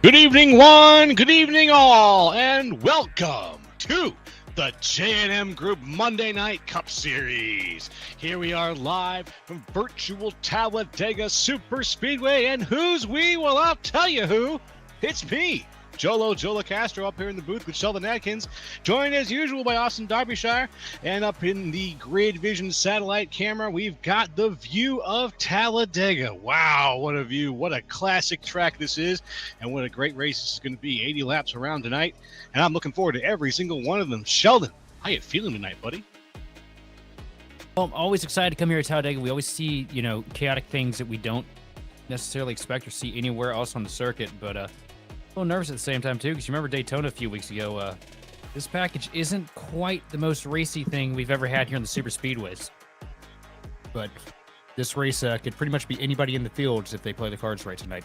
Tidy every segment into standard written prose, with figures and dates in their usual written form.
Good evening, one. Good evening, all, and welcome to the J&M Group Monday Night Cup Series. Here we are live from virtual Talladega Superspeedway, and who's we? Well, I'll tell you who. It's me, Jola Castro, up here in the booth with Sheldon Atkins, joined as usual by Austin Derbyshire, and up in the Grid Vision satellite camera, we've got the view of Talladega. Wow, what a view. What a classic track this is, and what a great race this is going to be. 80 laps around tonight, and I'm looking forward to every single one of them. Sheldon, how you feeling tonight, buddy? Well, I'm always excited to come here to Talladega. We always see, chaotic things that we don't necessarily expect or see anywhere else on the circuit, but a little nervous at the same time, too, because you remember Daytona a few weeks ago. This package isn't quite the most racy thing we've ever had here in the super speedways. But this race could pretty much be anybody in the fields if they play the cards right tonight.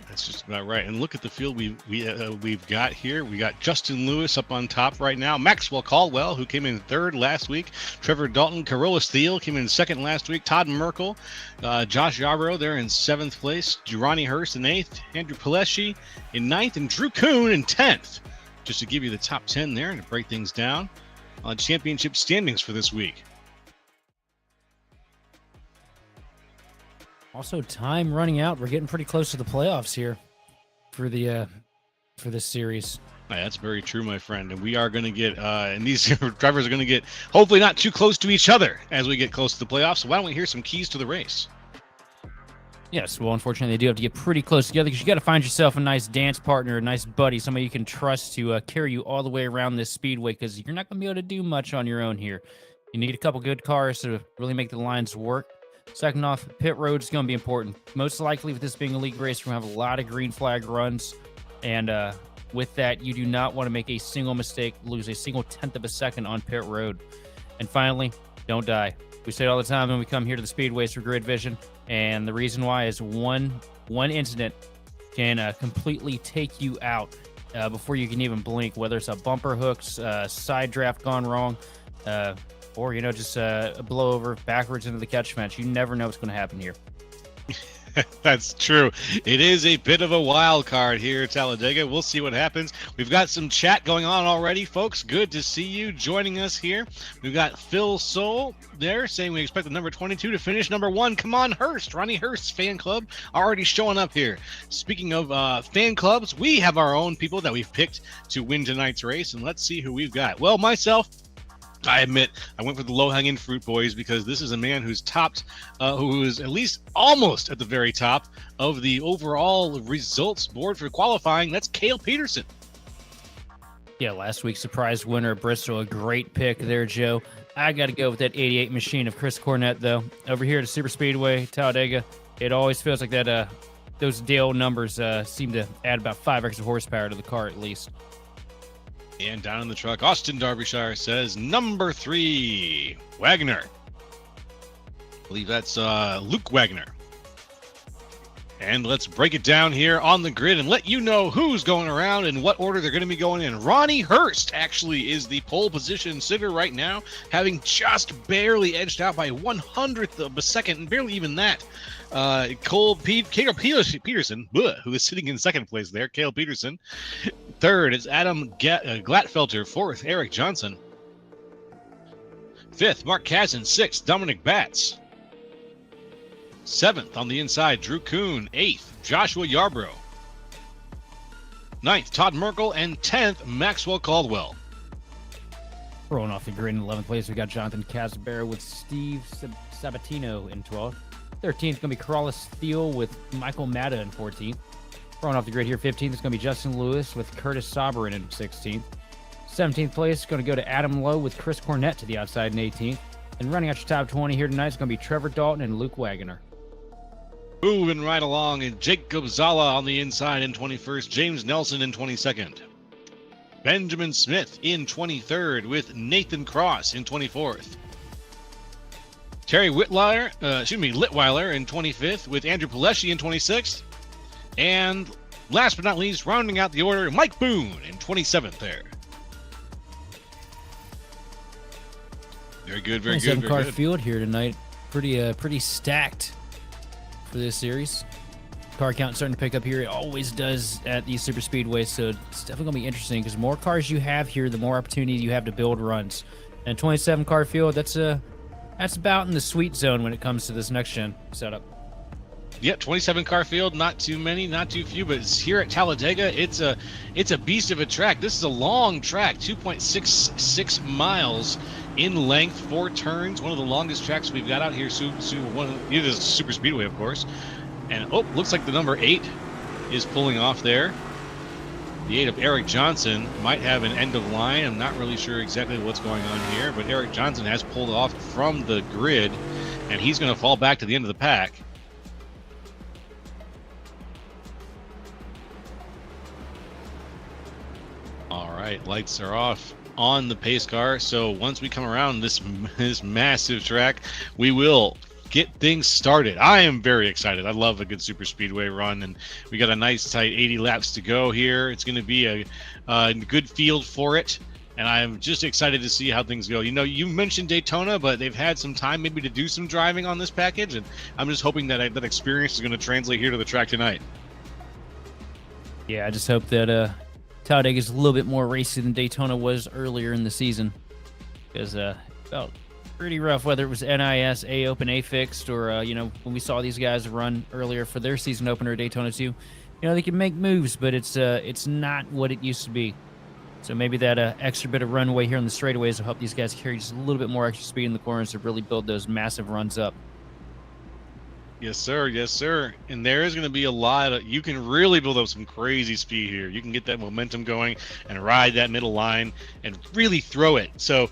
That's just about right. And look at the field we've got here. We got Justin Lewis up on top right now. Maxwell Caldwell, who came in third last week. Trevor Dalton, Carola Steele came in second last week. Todd Merkel, Josh Yarbrough, they're in seventh place. Ronnie Hurst in eighth. Andrew Pileshi in ninth, and Drew Kuhn in 10th. Just to give you the top 10 there and to break things down on championship standings for this week. Also, time running out. We're getting pretty close to the playoffs here for this series. Yeah, that's very true, my friend. And we are going to get, and these drivers are going to get hopefully not too close to each other as we get close to the playoffs. So why don't we hear some keys to the race? Yes, well, unfortunately, they do have to get pretty close together because you got to find yourself a nice dance partner, a nice buddy, somebody you can trust to carry you all the way around this speedway, because you're not going to be able to do much on your own here. You need a couple good cars to really make the lines work. Second off, pit road is going to be important. Most likely, with this being a league race, we're going to have a lot of green flag runs. And with that, you do not want to make a single mistake, lose a single tenth of a second on pit road. And finally, don't die. We say it all the time when we come here to the speedways for Grid Vision. And the reason why is one incident can completely take you out before you can even blink, whether it's a bumper hooks, side draft gone wrong, or, just a blowover backwards into the catch fence. You never know what's going to happen here. That's true. It is a bit of a wild card here at Talladega. We'll see what happens. We've got some chat going on already, folks. Good to see you joining us here. We've got Phil Soul there saying we expect the number 22 to finish number 1. Come on, Hurst. Ronnie Hurst's fan club already showing up here. Speaking of fan clubs, we have our own people that we've picked to win tonight's race, and let's see who we've got. Well, myself, I admit I went for the low-hanging fruit, boys, because this is a man who's topped, who is at least almost at the very top of the overall results board for qualifying. That's Cale Peterson. Yeah, last week's surprise winner at Bristol, a great pick there, Joe. I got to go with that 88 machine of Chris Cornett, though. Over here at Superspeedway, Talladega, it always feels like that. Those Dale numbers seem to add about 5 extra horsepower to the car, at least. And down in the truck, Austin Derbyshire says number 3, Wagner. I believe that's Luke Wagner. And let's break it down here on the grid and let you know who's going around and what order they're going to be going in. Ronnie Hurst actually is the pole position sitter right now, having just barely edged out by 1/100th of a second, and barely even that. Cale Peterson, who is sitting in second place there, Cale Peterson. Third is Adam Glatfelter. Fourth, Eric Johnson. Fifth, Mark Kazin. Sixth, Dominic Batts. Seventh on the inside, Drew Kuhn. Eighth, Joshua Yarbrough. Ninth, Todd Merkel. And 10th, Maxwell Caldwell. Rolling off the grid in 11th place, we got Jonathan Casabera with Steve Sabatino in 12th. 13th is going to be Carola Steele with Michael Matta in 14th. Rolling off the grid here, 15th is going to be Justin Lewis with Curtis Soberin in 16th. 17th place is going to go to Adam Lowe with Chris Cornett to the outside in 18th. And running out your top 20 here tonight is going to be Trevor Dalton and Luke Wagner. Moving right along, and Jacob Zala on the inside in 21st, James Nelson in 22nd. Benjamin Smith in 23rd with Nathan Cross in 24th. Terry Litweiler in 25th with Andrew Pileshi in 26th. And last but not least, rounding out the order, Mike Boone in 27th there. Very good, very good. 7-car field here tonight. Pretty stacked for this series. car count starting to pick up here. It always does at these super speedways, so it's definitely going to be interesting because the more cars you have here, the more opportunity you have to build runs. And 27 car field, that's about in the sweet zone when it comes to this next gen setup. Yep, 27 car field, not too many, not too few, but it's here at Talladega. It's a beast of a track. This is a long track, 2.66 miles in length, 4 turns, one of the longest tracks we've got out here. It is Super Speedway, of course. And looks like the number 8 is pulling off there. The 8 of Eric Johnson might have an end of line. I'm not really sure exactly what's going on here, but Eric Johnson has pulled off from the grid, and he's going to fall back to the end of the pack. All right, lights are off on the pace car. So once we come around this massive track, we will get things started. I am very excited. I love a good super speedway run, and we got a nice tight 80 laps to go here. It's going to be a good field for it, and I'm just excited to see how things go. You know, you mentioned Daytona, but they've had some time maybe to do some driving on this package, and I'm just hoping that that experience is going to translate here to the track tonight. Yeah, I just hope that Talladega is a little bit more racy than Daytona was earlier in the season, because felt pretty rough, whether it was NIS, A Open, A Fixed, or you know, when we saw these guys run earlier for their season opener Daytona 2, you know, they can make moves, but it's not what it used to be. So maybe that extra bit of runway here on the straightaways will help these guys carry just a little bit more extra speed in the corners to really build those massive runs up. Yes, sir. Yes, sir. And there is going to be a lot of, you can really build up some crazy speed here. You can get that momentum going and ride that middle line and really throw it. So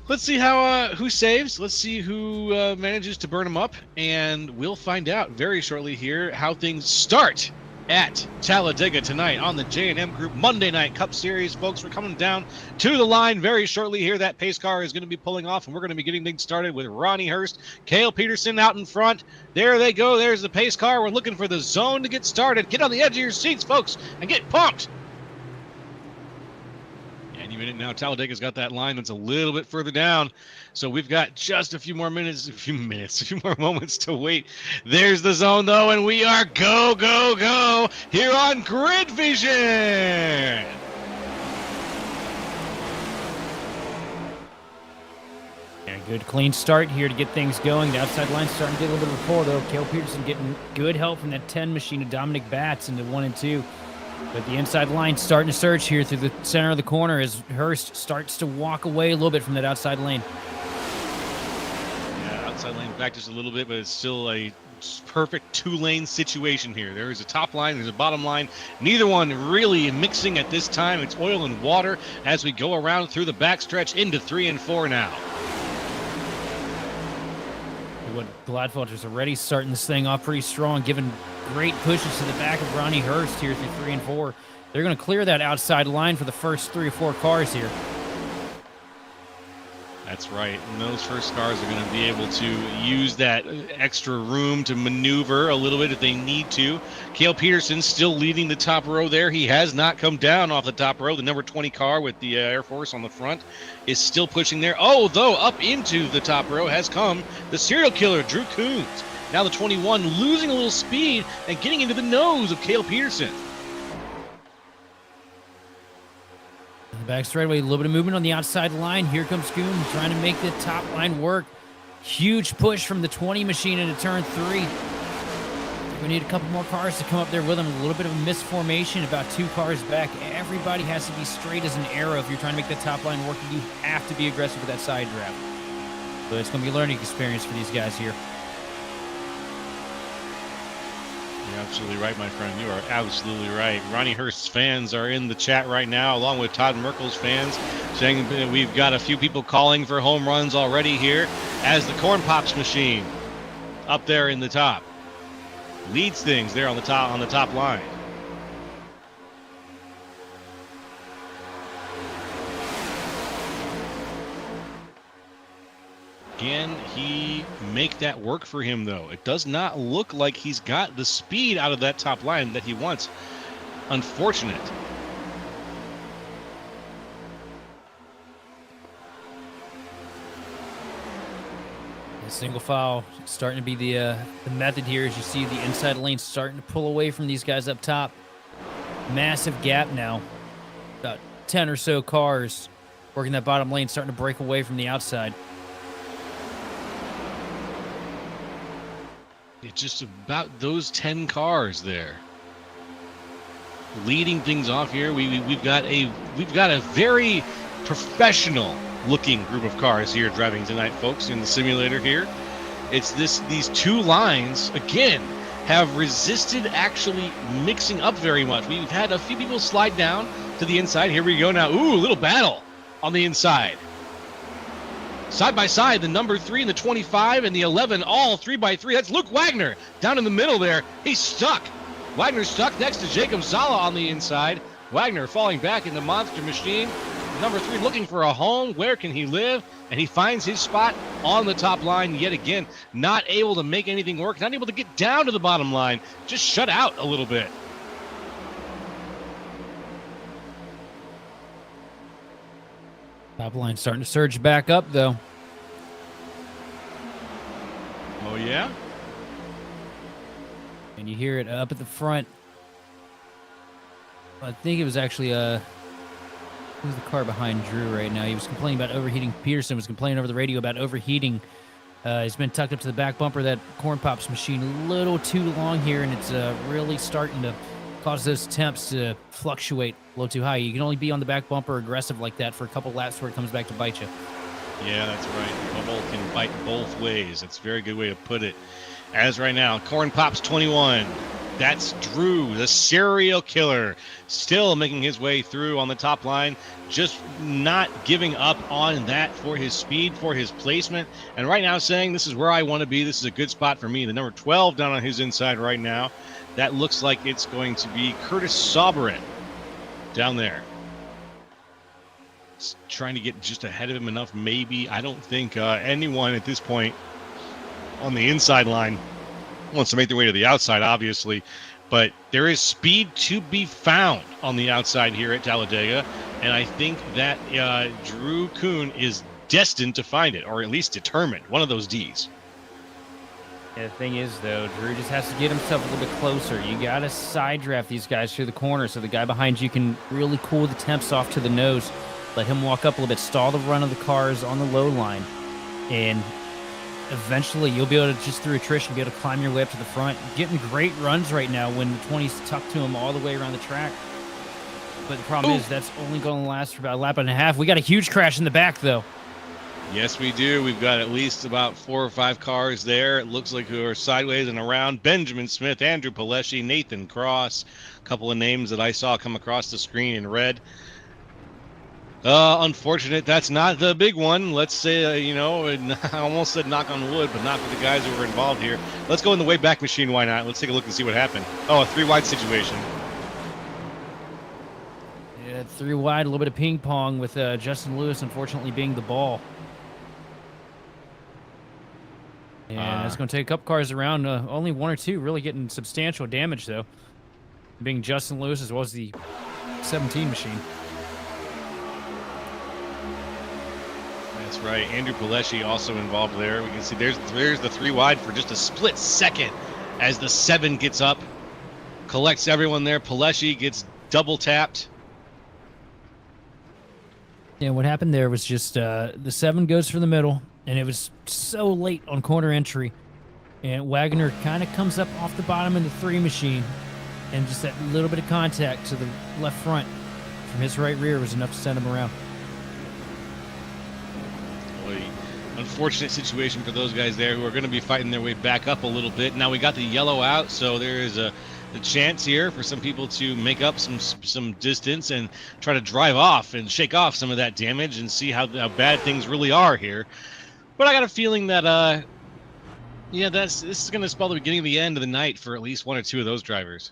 let's see how who saves. Let's see who manages to burn them up, and we'll find out very shortly here how things start at Talladega tonight on the J&M Group Monday Night Cup Series. Folks, we're coming down to the line very shortly here. That pace car is going to be pulling off, and we're going to be getting things started with Ronnie Hurst, Cale Peterson out in front. There they go. There's the pace car. We're looking for the zone to get started. Get on the edge of your seats, folks, and get pumped. Any minute now, Talladega's got that line that's a little bit further down. So we've got just a few more moments to wait. There's the zone, though, and we are go, go, go here on Grid Vision. And a good clean start here to get things going. The outside line's starting to get a little bit of rapport, though. Cale Peterson getting good help from that 10 machine of Dominic Batts into 1 and 2. But the inside line starting to surge here through the center of the corner as Hurst starts to walk away a little bit from that outside lane. Yeah, outside lane back just a little bit, but it's still a perfect 2-lane situation here. There is a top line, there's a bottom line. Neither one really mixing at this time. It's oil and water as we go around through the backstretch into 3 and 4 now. Gladfelter's already starting this thing off pretty strong, giving great pushes to the back of Ronnie Hurst here through 3 and 4. They're going to clear that outside line for the first 3 or 4 cars here. That's right. And those first cars are going to be able to use that extra room to maneuver a little bit if they need to. Cale Peterson still leading the top row there. He has not come down off the top row. The number 20 car with the Air Force on the front is still pushing there. Oh, though, up into the top row has come the serial killer, Drew Coons. Now the 21 losing a little speed and getting into the nose of Cale Peterson. Back straightaway, a little bit of movement on the outside line. Here comes Coon trying to make the top line work. Huge push from the 20 machine into turn 3. We need a couple more cars to come up there with him. A little bit of a misformation, about 2 cars back. Everybody has to be straight as an arrow if you're trying to make the top line work. You have to be aggressive with that side draft. But it's going to be a learning experience for these guys here. You're absolutely right, my friend. You are absolutely right. Ronnie Hurst's fans are in the chat right now, along with Todd Merkel's fans, saying that we've got a few people calling for home runs already here as the Corn Pops machine up there in the top leads things there on the top line. Can he make that work for him, though? It does not look like he's got the speed out of that top line that he wants. Unfortunate. Single file starting to be the method here, as you see the inside lane starting to pull away from these guys up top. Massive gap now. About 10 or so cars working that bottom lane, starting to break away from the outside. It's just about those 10 cars there. Leading things off here, we've got a very professional looking group of cars here driving tonight, folks, in the simulator here. It's these two lines again have resisted actually mixing up very much. We've had a few people slide down to the inside. Here we go now. Ooh, a little battle on the inside. Side by side, the number 3 and the 25 and the 11, all 3x3. That's Luke Wagner down in the middle there. He's stuck. Wagner's stuck next to Jacob Sala on the inside. Wagner falling back in the monster machine. Number 3 looking for a home. Where can he live? And he finds his spot on the top line yet again. Not able to make anything work. Not able to get down to the bottom line. Just shut out a little bit. Top line starting to surge back up, though. Oh, yeah? And you hear it up at the front. I think it was actually who's the car behind Drew right now? He was complaining about overheating. Peterson was complaining over the radio about overheating. He's been tucked up to the back bumper of that Corn Pops machine a little too long here, and it's really starting to cause those temps to fluctuate a little too high. You can only be on the back bumper aggressive like that for a couple laps before it comes back to bite you. Yeah, that's right. Bubble can bite both ways. That's a very good way to put it. As right now, Corn Pops 21. That's Drew, the serial killer, still making his way through on the top line, just not giving up on that for his speed, for his placement. And right now saying, this is where I want to be. This is a good spot for me. The number 12 down on his inside right now. That looks like it's going to be Curtis Sauberin down there. Trying to get just ahead of him enough, maybe. I don't think anyone at this point on the inside line wants to make their way to the outside, obviously, but there is speed to be found on the outside here at Talladega, and I think that Drew Kuhn is destined to find it, or at least determined, one of those D's. Yeah, the thing is, though, Drew just has to get himself a little bit closer. You got to side draft these guys through the corner so the guy behind you can really cool the temps off to the nose, let him walk up a little bit, stall the run of the cars on the low line, and eventually you'll be able to, just through attrition, be able to climb your way up to the front. Getting great runs right now when the 20's tucked to him all the way around the track. But the problem is that's only going to last for about a lap and a half. We got a huge crash in the back, though. Yes, we do. We've got at least about 4 or 5 cars there. It looks like who are sideways and around. Benjamin Smith, Andrew Palesci, Nathan Cross. A couple of names that I saw come across the screen in red. Unfortunate, that's not the big one. Let's say, I almost said knock on wood, but not for the guys who were involved here. Let's go in the way back machine. Why not? Let's take a look and see what happened. Oh, a 3-wide situation. Yeah, 3 wide, a little bit of ping pong with Justin Lewis, unfortunately, being the ball. And it's going to take a couple cars around. Only 1 or 2 really getting substantial damage, though. Being Justin Lewis as well as the 17 machine. That's right. Andrew Palesci also involved there. We can see there's the 3 wide for just a split second as the 7 gets up, collects everyone there. Palesci gets double tapped. Yeah, what happened there was just the 7 goes for the middle, and it was so late on corner entry, and Wagner kind of comes up off the bottom in the 3 machine, and just that little bit of contact to the left front from his right rear was enough to send him around. Unfortunate situation for those guys there who are going to be fighting their way back up a little bit. Now we got the yellow out, so there is a chance here for some people to make up some distance and try to drive off and shake off some of that damage and see how bad things really are here. But I got a feeling that this is going to spell the beginning of the end of the night for at least 1 or 2 of those drivers.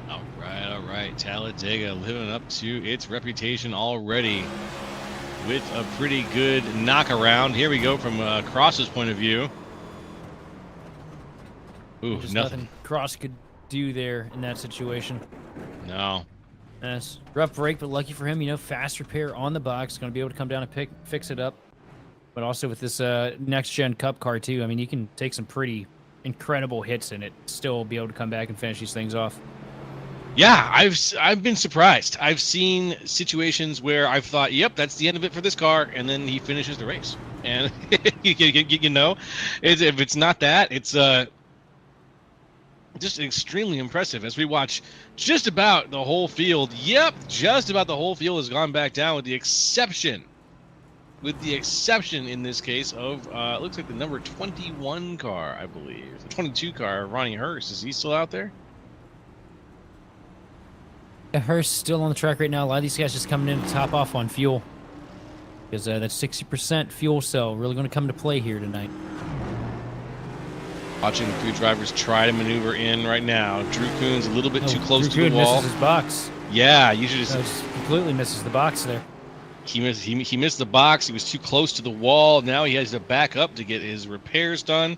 All right, Talladega living up to its reputation already with a pretty good knockaround. Here we go from Cross's point of view. Ooh, Just nothing Cross could do there in that situation. No. Rough break, but lucky for him, fast repair on the box. Going to be able to come down and fix it up. But also with this next-gen Cup car, too, I mean, you can take some pretty incredible hits in it, still be able to come back and finish these things off. Yeah, I've been surprised. I've seen situations where I've thought, yep, that's the end of it for this car, and then he finishes the race. And, if it's not that, it's just extremely impressive as we watch just about the whole field. Yep, just about the whole field has gone back down with the exception in this case of it looks like the number 21 car, I believe. The 22 car, Ronnie Hurst. Is he still out there? Yeah, Hurst still on the track right now. A lot of these guys just coming in to top off on fuel. Because that 60% fuel cell really going to come into play here tonight. Watching the three drivers try to maneuver in right now. Drew Coons a little bit too close to the wall. Misses his box. Yeah, you should just completely misses the box there. He missed the box. He was too close to the wall. Now he has to back up to get his repairs done.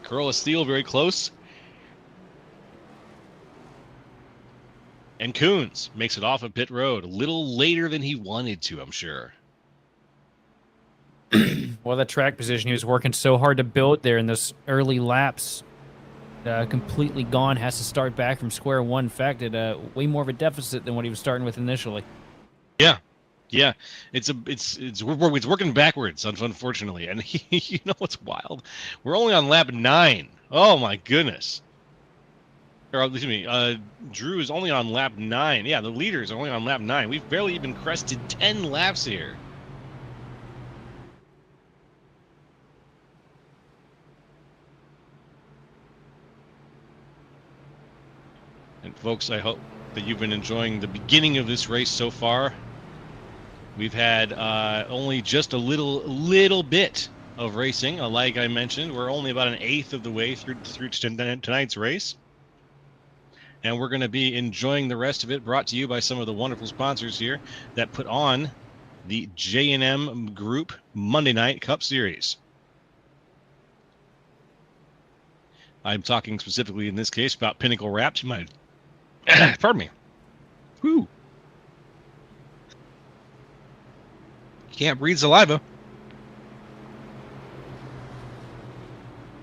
Curl of steel very close. And Coons makes it off of pit road a little later than he wanted to, I'm sure. Well, that track position he was working so hard to build there in those early laps, completely gone. Has to start back from square one. In fact, at way more of a deficit than what he was starting with initially. Yeah, it's working backwards, unfortunately. And you know what's wild? We're only on lap 9. Oh my goodness. Or excuse me, Drew is only on lap 9. Yeah, the leader is only on lap 9. We've barely even crested 10 laps here. And folks, I hope that you've been enjoying the beginning of this race so far. We've had only just a little bit of racing. Like I mentioned, we're only about an eighth of the way through tonight's race. And we're going to be enjoying the rest of it, brought to you by some of the wonderful sponsors here that put on the J&M Group Monday Night Cup Series. I'm talking specifically in this case about Pinnacle Wraps. You might, pardon me. Whew. Can't breathe saliva.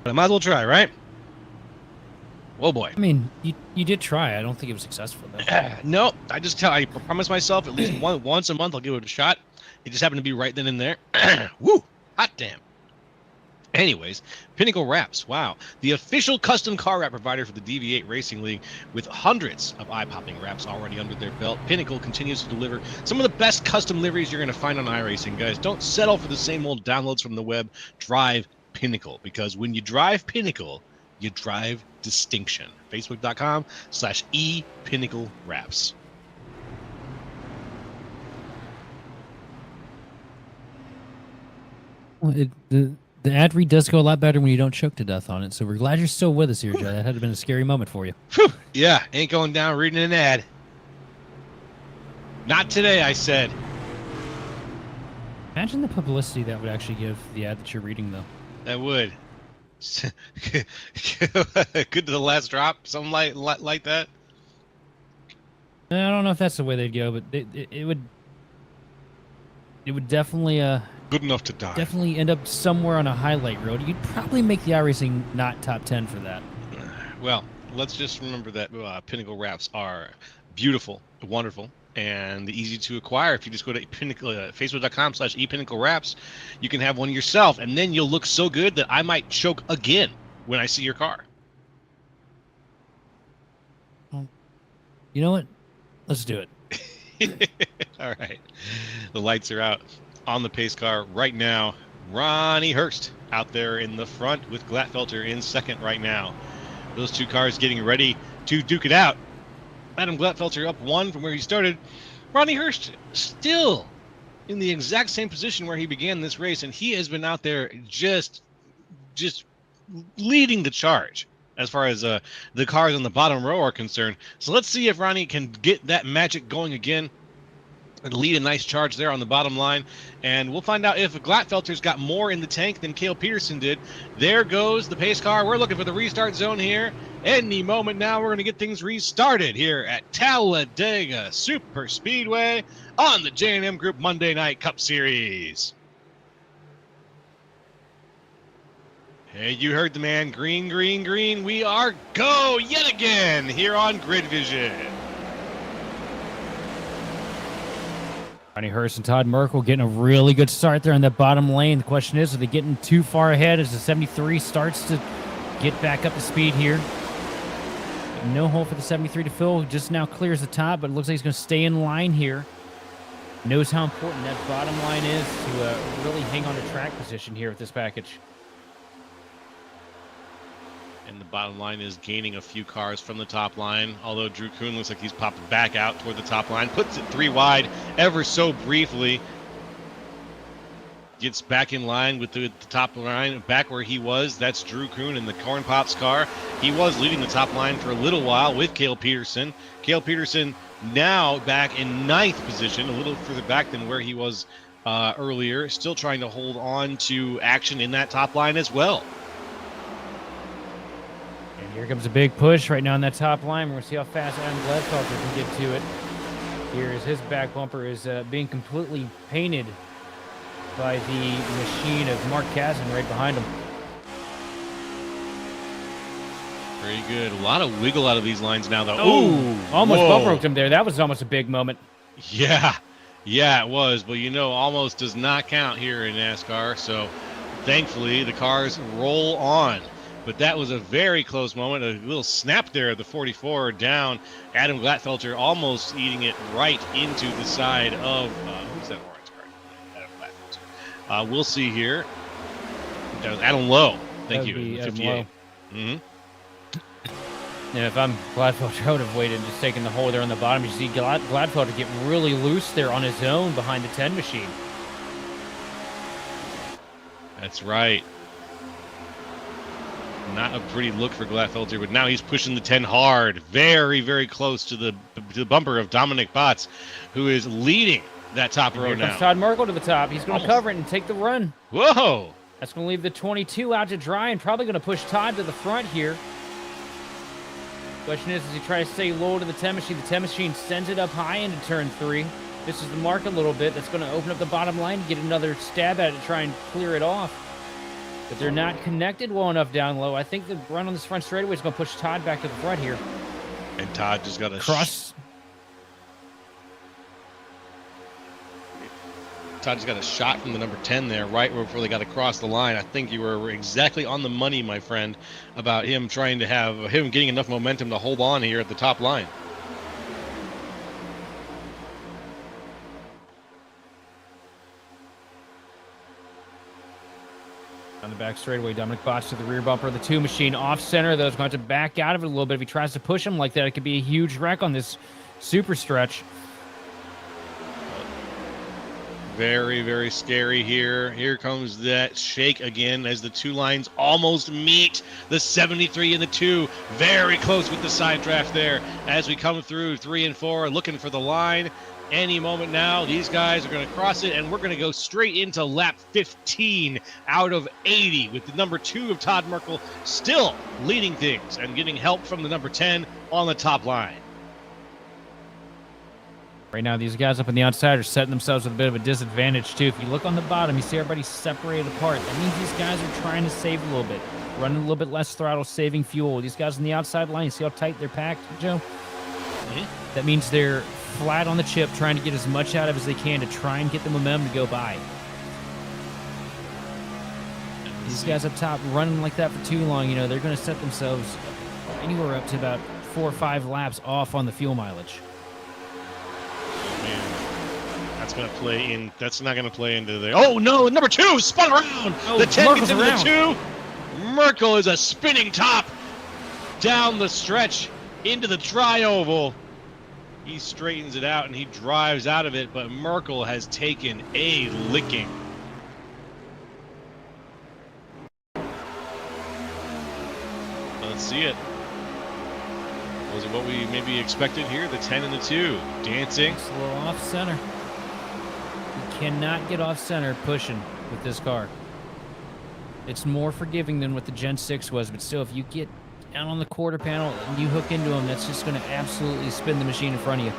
But I might as well try, right? Oh boy. I mean, you did try. I don't think it was successful though. No, I promise myself at least once a month I'll give it a shot. It just happened to be right then and there. Woo! Hot damn. Anyways, Pinnacle Wraps. Wow. The official custom car wrap provider for the DV8 Racing League with hundreds of eye-popping wraps already under their belt. Pinnacle continues to deliver some of the best custom liveries you're going to find on iRacing, guys. Don't settle for the same old downloads from the web. Drive Pinnacle, because when you drive Pinnacle, you drive distinction. Facebook.com/ePinnacleWraps. Well, the ad read does go a lot better when you don't choke to death on it, so we're glad you're still with us here, Joe. That had been a scary moment for you. Whew. Yeah, ain't going down reading an ad. Not today, I said. Imagine the publicity that would actually give the ad that you're reading, though. That would. Good to the last drop, something like that. I don't know if that's the way they'd go, but it would definitely good enough to die. Definitely end up somewhere on a highlight reel. You'd probably make the iRacing not top 10 for that. Well, let's just remember that Pinnacle Wraps are beautiful, wonderful, and easy to acquire. If you just go to Facebook.com/ePinnacleWraps, you can have one yourself, and then you'll look so good that I might choke again when I see your car. Well, you know what? Let's do it. All right. The lights are out on the pace car right now. Ronnie Hurst out there in the front with Glatfelter in second right now. Those two cars getting ready to duke it out. Adam Glatfelter up one from where he started. Ronnie Hurst still in the exact same position where he began this race, and he has been out there just leading the charge as far as the cars on the bottom row are concerned. So let's see if Ronnie can get that magic going again. lead a nice charge there on the bottom line, and we'll find out if Glatfelter's got more in the tank than Cale Peterson did. There goes the pace car. We're looking for the restart zone here. Any moment now, we're going to get things restarted here at Talladega Superspeedway on the J&M Group Monday Night Cup Series. Hey, you heard the man. Green, green, green. We are go yet again here on Grid Vision. Ronnie Hurst and Todd Merkel getting a really good start there in the bottom lane. The question is, are they getting too far ahead as the 73 starts to get back up to speed here? No hole for the 73 to fill. Just now clears the top, but it looks like he's going to stay in line here. Knows how important that bottom line is to really hang on to track position here with this package. And the bottom line is gaining a few cars from the top line, although Drew Kuhn looks like he's popped back out toward the top line, puts it 3 wide ever so briefly, gets back in line with the top line, back where he was. That's Drew Kuhn in the Corn Pops car. He was leading the top line for a little while with Cale Peterson. Cale Peterson now back in 9th position, a little further back than where he was earlier, still trying to hold on to action in that top line as well. And here comes a big push right now on that top line. We're going to see how fast Adam Gladfelter can get to it. Here is his back bumper is being completely painted by the machine of Mark Kazin right behind him. Very good. A lot of wiggle out of these lines now, though. Oh, almost bump roped him there. That was almost a big moment. Yeah, it was. But you know, almost does not count here in NASCAR. So thankfully, the cars roll on. But that was a very close moment. A little snap there at the 44 down. Adam Glatfelter almost eating it right into the side of who's that orange car? Adam Glatfelter. We'll see here. That was Adam Lowe. Thank you. 58. Mm-hmm. Yeah, if I'm Gladfelter, I would have waited and just taken the hole there on the bottom. You see Gladfelter get really loose there on his own behind the 10 machine. That's right. Not a pretty look for Glatfelter, but now he's pushing the 10 hard. Very, very close to the bumper of Dominic Botts, who is leading that top row now. Comes Todd Merkel to the top. He's going to cover it and take the run. Whoa! That's going to leave the 22 out to dry and probably going to push Todd to the front here. Question is, does he try to stay low to the 10 machine? The 10 machine sends it up high into turn 3. This is the mark a little bit. That's going to open up the bottom line and get another stab at it to try and clear it off. But they're not connected well enough down low. I think the run on this front straightaway is going to push Todd back to the front here. And Todd just got a cross. Todd just got a shot from the number 10 there, right before they got across the line. I think you were exactly on the money, my friend, about him trying to have him getting enough momentum to hold on here at the top line. On the back straightaway, Dominic Botts to the rear bumper of the 2 machine off center. Those going to back out of it a little bit. If he tries to push him like that, it could be a huge wreck on this super stretch. Very, very scary here. Here comes that shake again as the 2 lines almost meet. The 73 and the 2. Very close with the side draft there as we come through 3 and 4, looking for the line. Any moment now, these guys are going to cross it, and we're going to go straight into lap 15 out of 80 with the number 2 of Todd Merkel still leading things and getting help from the number 10 on the top line. Right now, these guys up on the outside are setting themselves with a bit of a disadvantage, too. If you look on the bottom, you see everybody separated apart. That means these guys are trying to save a little bit, running a little bit less throttle, saving fuel. These guys on the outside line, you see how tight they're packed, Joe? Mm-hmm. That means they're flat on the chip, trying to get as much out of as they can to try and get the momentum to go by. These guys up top running like that for too long, you know, they're going to set themselves anywhere up to about 4 or 5 laps off on the fuel mileage. That's going to play in. That's not going to play into the. Oh no! Number 2 spun around. Oh, the 10 Merkel's gets into around. the 2. Merkel is a spinning top down the stretch into the tri-oval. He straightens it out and he drives out of it, but Merkel has taken a licking. Let's see it. Was it what we maybe expected here? The 10 and the 2 dancing. It's a little off center. cannot get off center pushing with this car. It's more forgiving than what the Gen 6 was, but still, if you get down on the quarter panel and you hook into them, that's just going to absolutely spin the machine in front of you.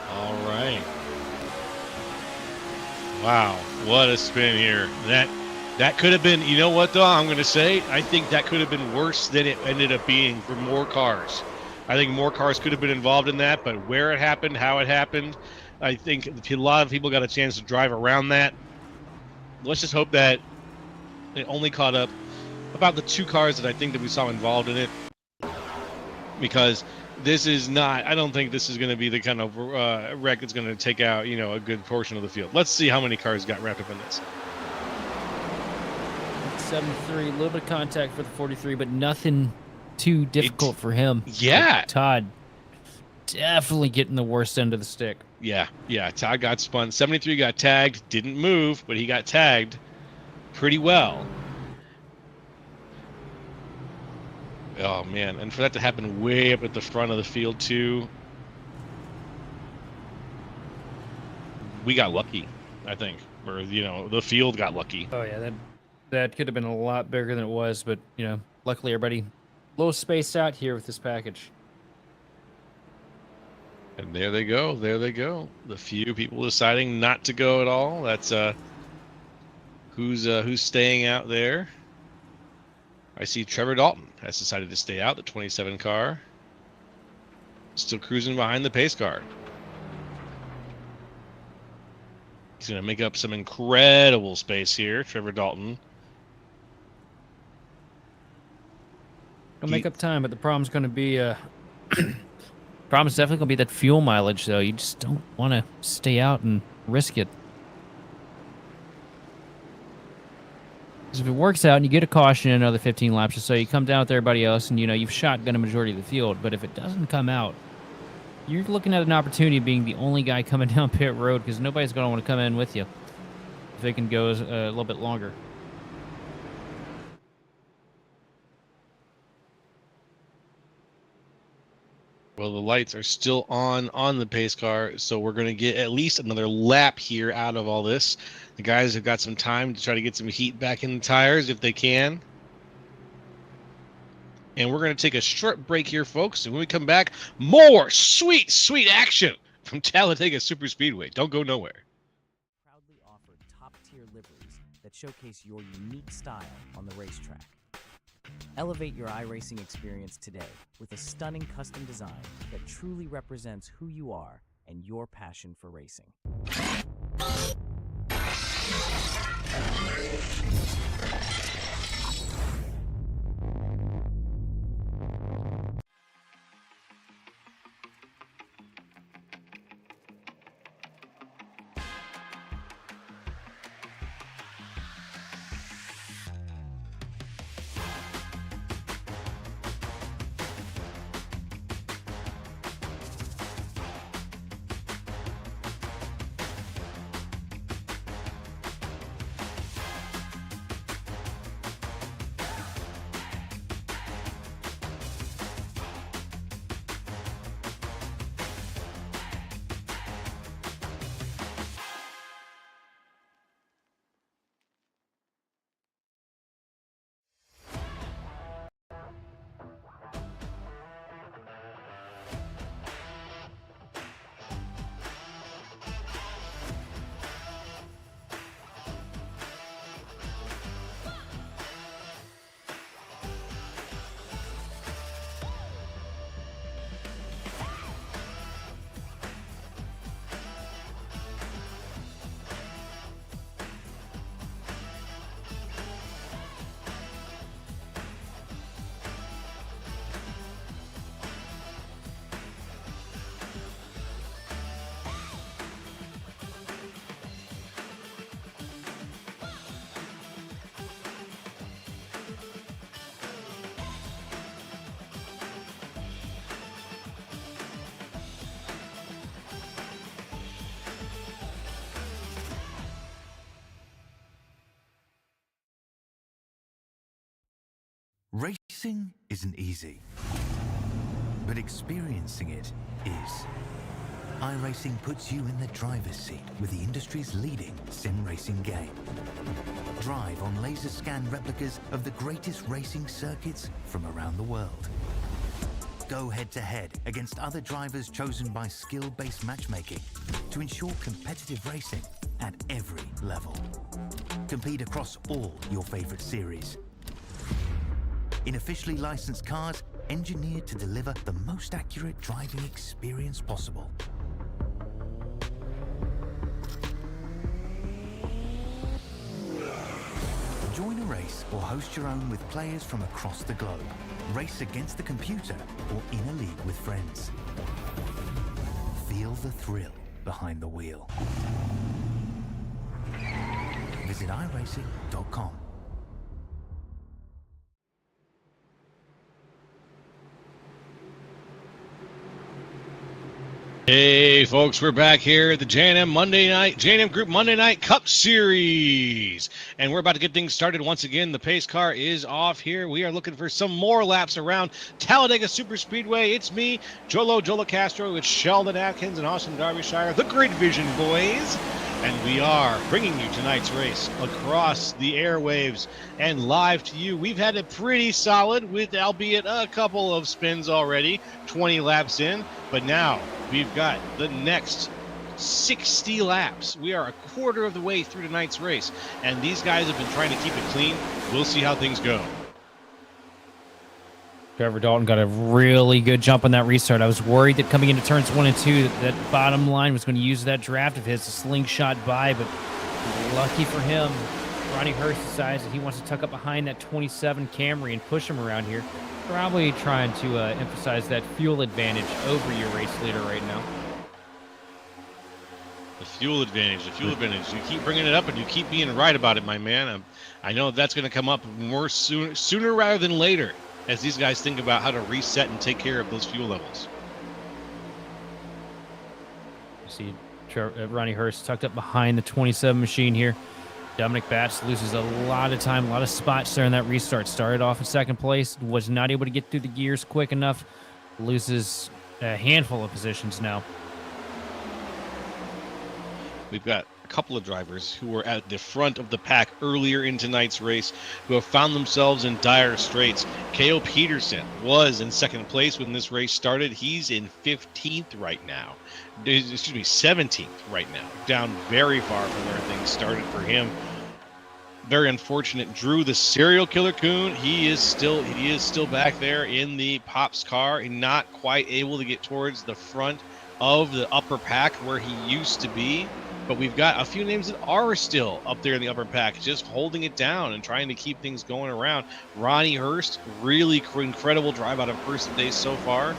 All right. Wow, what a spin here. That could have been, you know what, though, I'm going to say, I think that could have been worse than it ended up being for more cars. I think more cars could have been involved in that, but where it happened, how it happened, I think a lot of people got a chance to drive around that. Let's just hope that it only caught up about the 2 cars that I think that we saw involved in it, because this is not, I don't think this is going to be the kind of wreck that's going to take out, a good portion of the field. Let's see how many cars got wrapped up in this. 73, a little bit of contact for the 43, but nothing too difficult for him. Yeah. Like Todd definitely getting the worst end of the stick. Yeah. Todd got spun. 73 got tagged, didn't move, but he got tagged pretty well. Oh, man. And for that to happen way up at the front of the field, too, we got lucky, I think. Or, the field got lucky. Oh, yeah, that could have been a lot bigger than it was, but, luckily everybody a little spaced out here with this package. And there they go. The few people deciding not to go at all. That's who's staying out there. I see Trevor Dalton has decided to stay out, the 27 car. Still cruising behind the pace car. He's going to make up some incredible space here, Trevor Dalton. He'll make up time, but the problem's going to be problem's definitely going to be that fuel mileage, though. You just don't want to stay out and risk it. Because if it works out and you get a caution in another 15 laps or so, you come down with everybody else and, you've shotgun a majority of the field. But if it doesn't come out, you're looking at an opportunity of being the only guy coming down pit road because nobody's going to want to come in with you if they can go a little bit longer. Well, the lights are still on the pace car, so we're going to get at least another lap here out of all this. The guys have got some time to try to get some heat back in the tires if they can. And we're going to take a short break here, folks. And when we come back, more sweet, sweet action from Talladega Superspeedway. Don't go nowhere. Proudly offered top-tier liveries that showcase your unique style on the racetrack. Elevate your iRacing experience today with a stunning custom design that truly represents who you are and your passion for racing. Racing isn't easy. but experiencing it is. iRacing puts you in the driver's seat with the industry's leading sim racing game. Drive on laser scan replicas of the greatest racing circuits from around the world. Go head-to-head against other drivers chosen by skill-based matchmaking to ensure competitive racing at every level. Compete across all your favorite series. In officially licensed cars, engineered to deliver the most accurate driving experience possible. Join a race or host your own with players from across the globe. Race against the computer or in a league with friends. Feel the thrill behind the wheel. Visit iRacing.com. Hey folks, we're back here at the J&M Group Monday Night Cup Series, and we're about to get things started once again. The pace car is off here. We are looking for some more laps around Talladega Superspeedway. It's me, Jolo Castro, it's Sheldon Atkins and Austin Derbyshire, the Grid Vision boys, and we are bringing you tonight's race across the airwaves and live to you. We've had it pretty solid with albeit a couple of spins already, 20 laps in, but now we've got the next 60 laps. We are a quarter of the way through tonight's race, and these guys have been trying to keep it clean. We'll see how things go. Trevor Dalton got a really good jump on that restart. I was worried that coming into turns 1 and 2, that bottom line was going to use that draft of his to slingshot by, but lucky for him, Ronnie Hurst decides that he wants to tuck up behind that 27 Camry and push him around here. Probably trying to emphasize that fuel advantage over your race leader right now. The fuel advantage. You keep bringing it up, and you keep being right about it, my man. I know that's going to come up more sooner rather than later as these guys think about how to reset and take care of those fuel levels. You see Ronnie Hurst tucked up behind the 27 machine here. Dominic Batts loses a lot of time, a lot of spots there in that restart. Started off in second place, was not able to get through the gears quick enough. Loses a handful of positions now. We've got a couple of drivers who were at the front of the pack earlier in tonight's race who have found themselves in dire straits. K.O. Peterson was in second place when this race started. He's in 15th right now. 17th right now. Down very far from where things started for him. Very unfortunate. Drew, the serial killer coon, he is still back there in the Pops car and not quite able to get towards the front of the upper pack where he used to be. But we've got a few names that are still up there in the upper pack, just holding it down and trying to keep things going around. Ronnie Hurst, really incredible drive out of Hurst today so far.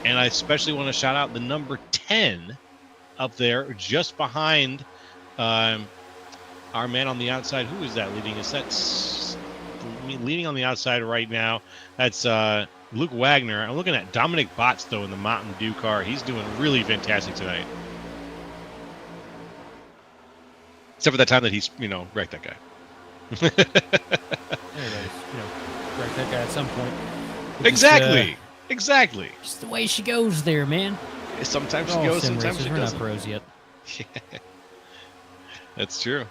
And I especially want to shout out the number 10 up there, just behind our man on the outside. Who is that leading us? That's leading on the outside right now. That's Luke Wagner. I'm looking at Dominic Botts, though, in the Mountain Dew car. He's doing really fantastic tonight. Except for that time that he's, wrecked that guy. Anyways, wreck that guy at some point. Exactly. Exactly. Just the way she goes there, man. Sometimes she goes, sometimes she We're doesn't. not pros yet. Yeah. That's true.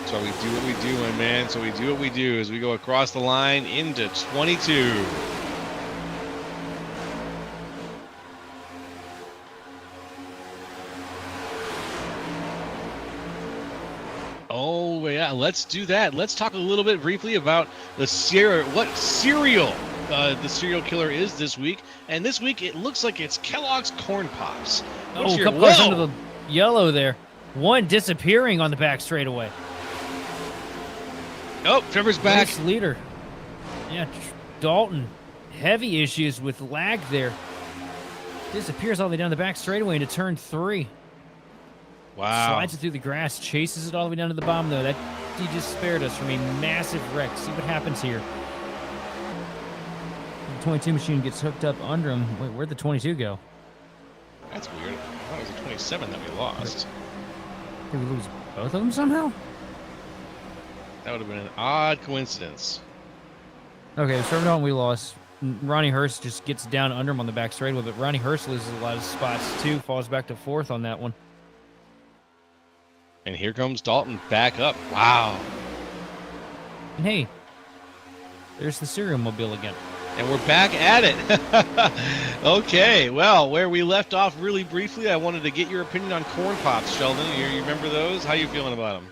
So we do what we do, my man. So we do what we do as we go across the line into 22. Oh, yeah, let's do that. Let's talk a little bit briefly about what cereal the serial killer is this week. And this week, it looks like it's Kellogg's Corn Pops. Oh, a couple cars under the yellow there. One disappearing on the back straightaway. Oh, Trevor's back. Race leader. Yeah, Dalton. Heavy issues with lag there. Disappears all the way down the back straightaway into turn 3. Wow. Slides it through the grass, chases it all the way down to the bottom, though. He just spared us from a massive wreck. See what happens here. The 22 machine gets hooked up under him. Wait, where'd the 22 go? That's weird. I thought it was the 27 that we lost. Did we lose both of them somehow? That would have been an odd coincidence. Okay, Trevor Dalton we lost. Ronnie Hurst just gets down under him on the back straightaway, but Ronnie Hurst loses a lot of spots too, falls back to 4th on that one. And here comes Dalton back up. Wow. And hey, there's the cereal mobile again. And we're back at it. Okay, well, where we left off really briefly, I wanted to get your opinion on corn pops, Sheldon. You remember those? How you feeling about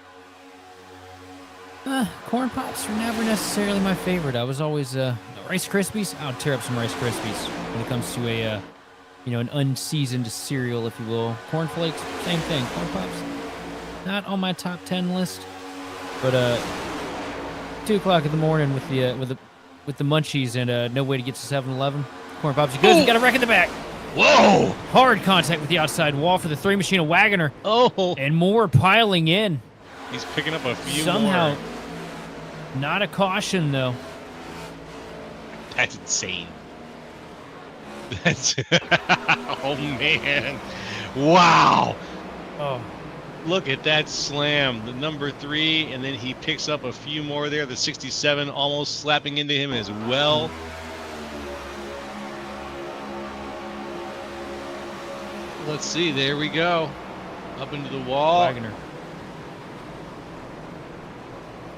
them? Corn pops were never necessarily my favorite. I was always the Rice Krispies. I'll tear up some Rice Krispies when it comes to a an unseasoned cereal, if you will. Corn flakes, same thing. Corn pops, not on my top 10 list, but 2 o'clock in the morning with the munchies and no way to get to 7-Eleven. Corn pops, he goes. He got a wreck in the back. Whoa! Hard contact with the outside wall for the 3 machine of Wagoner. Oh! And more piling in. He's picking up a few Somehow, more. not a caution though. That's insane. That's oh man! Wow! Oh, Look at that slam, the number 3, and then he picks up a few more there. The 67 almost slapping into him as well. Let's see. There we go. Up into the wall. Wagoner.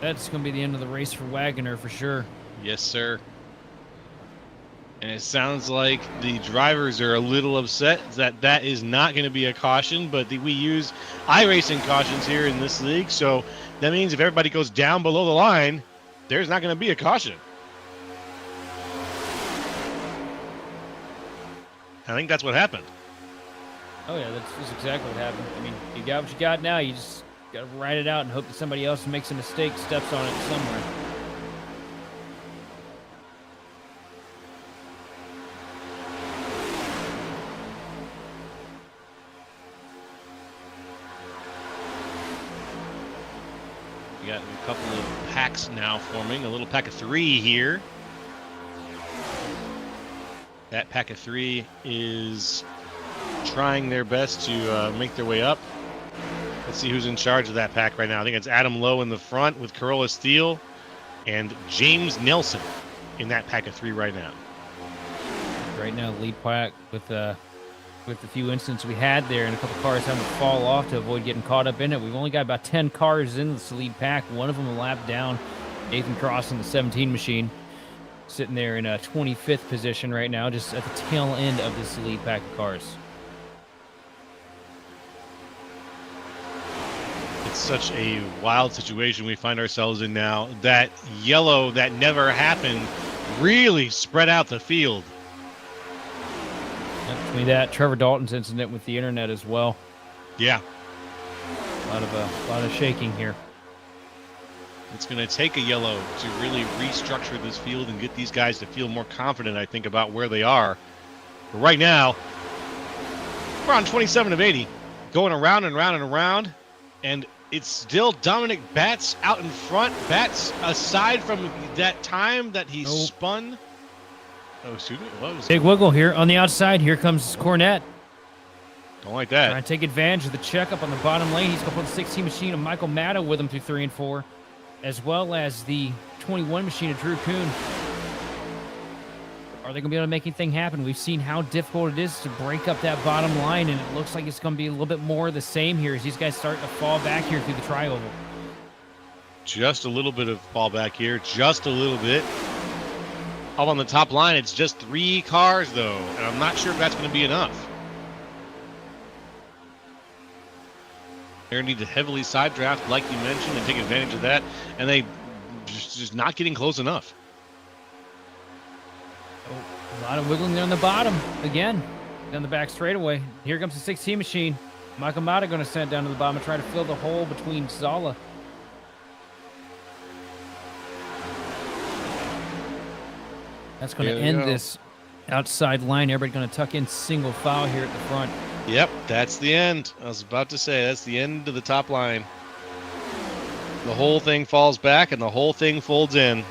That's going to be the end of the race for Wagoner for sure. Yes, sir. And it sounds like the drivers are a little upset that is not going to be a caution, but we use iRacing cautions here in this league, so that means if everybody goes down below the line, there's not going to be a caution. I think that's what happened. Oh yeah, that's exactly what happened. I mean, you got what you got now. You just got to ride it out and hope that somebody else makes a mistake, steps on it somewhere. We got a couple of packs now forming, a little pack of 3 here. That pack of 3 is trying their best to make their way up. Let's see who's in charge of that pack right now. I think it's Adam Lowe in the front with Corolla Steele and James Nelson in that pack of 3 right now. Right now, lead pack with the few incidents we had there and a couple cars having to fall off to avoid getting caught up in it. We've only got about 10 cars in this lead pack. One of them a lap down. Nathan Cross in the 17 machine sitting there in a 25th position right now, just at the tail end of this lead pack of cars. It's such a wild situation we find ourselves in now. That yellow that never happened really spread out the field. Between that, Trevor Dalton's incident with the internet as well. Yeah. A lot of shaking here. It's going to take a yellow to really restructure this field and get these guys to feel more confident, I think, about where they are. But right now, we're on 27 of 80, going around and around and around, and it's still Dominic Batts out in front. Batts, aside from that time that he spun. Oh, excuse me. What was Big wiggle here on the outside. Here comes Cornette. Don't like that. Trying to take advantage of the checkup on the bottom lane. He's going to put the 16 machine of Michael Matta with him through 3 and 4, as well as the 21 machine of Drew Kuhn. Are they going to be able to make anything happen? We've seen how difficult it is to break up that bottom line, and it looks like it's going to be a little bit more of the same here as these guys start to fall back here through the tri-oval. Just a little bit of fall back here. Just a little bit. Up on the top line, it's just 3 cars, though, and I'm not sure if that's going to be enough. They're going to need to heavily side draft, like you mentioned, and take advantage of that, and they just not getting close enough. Oh, a lot of wiggling there on the bottom again, down the back straightaway. Here comes the 16 machine. Michael Mata going to send it down to the bottom and try to fill the hole between Zala. That's going to end this outside line. Everybody going to tuck in single file here at the front. Yep, that's the end. I was about to say, that's the end of the top line. The whole thing falls back, and the whole thing folds in.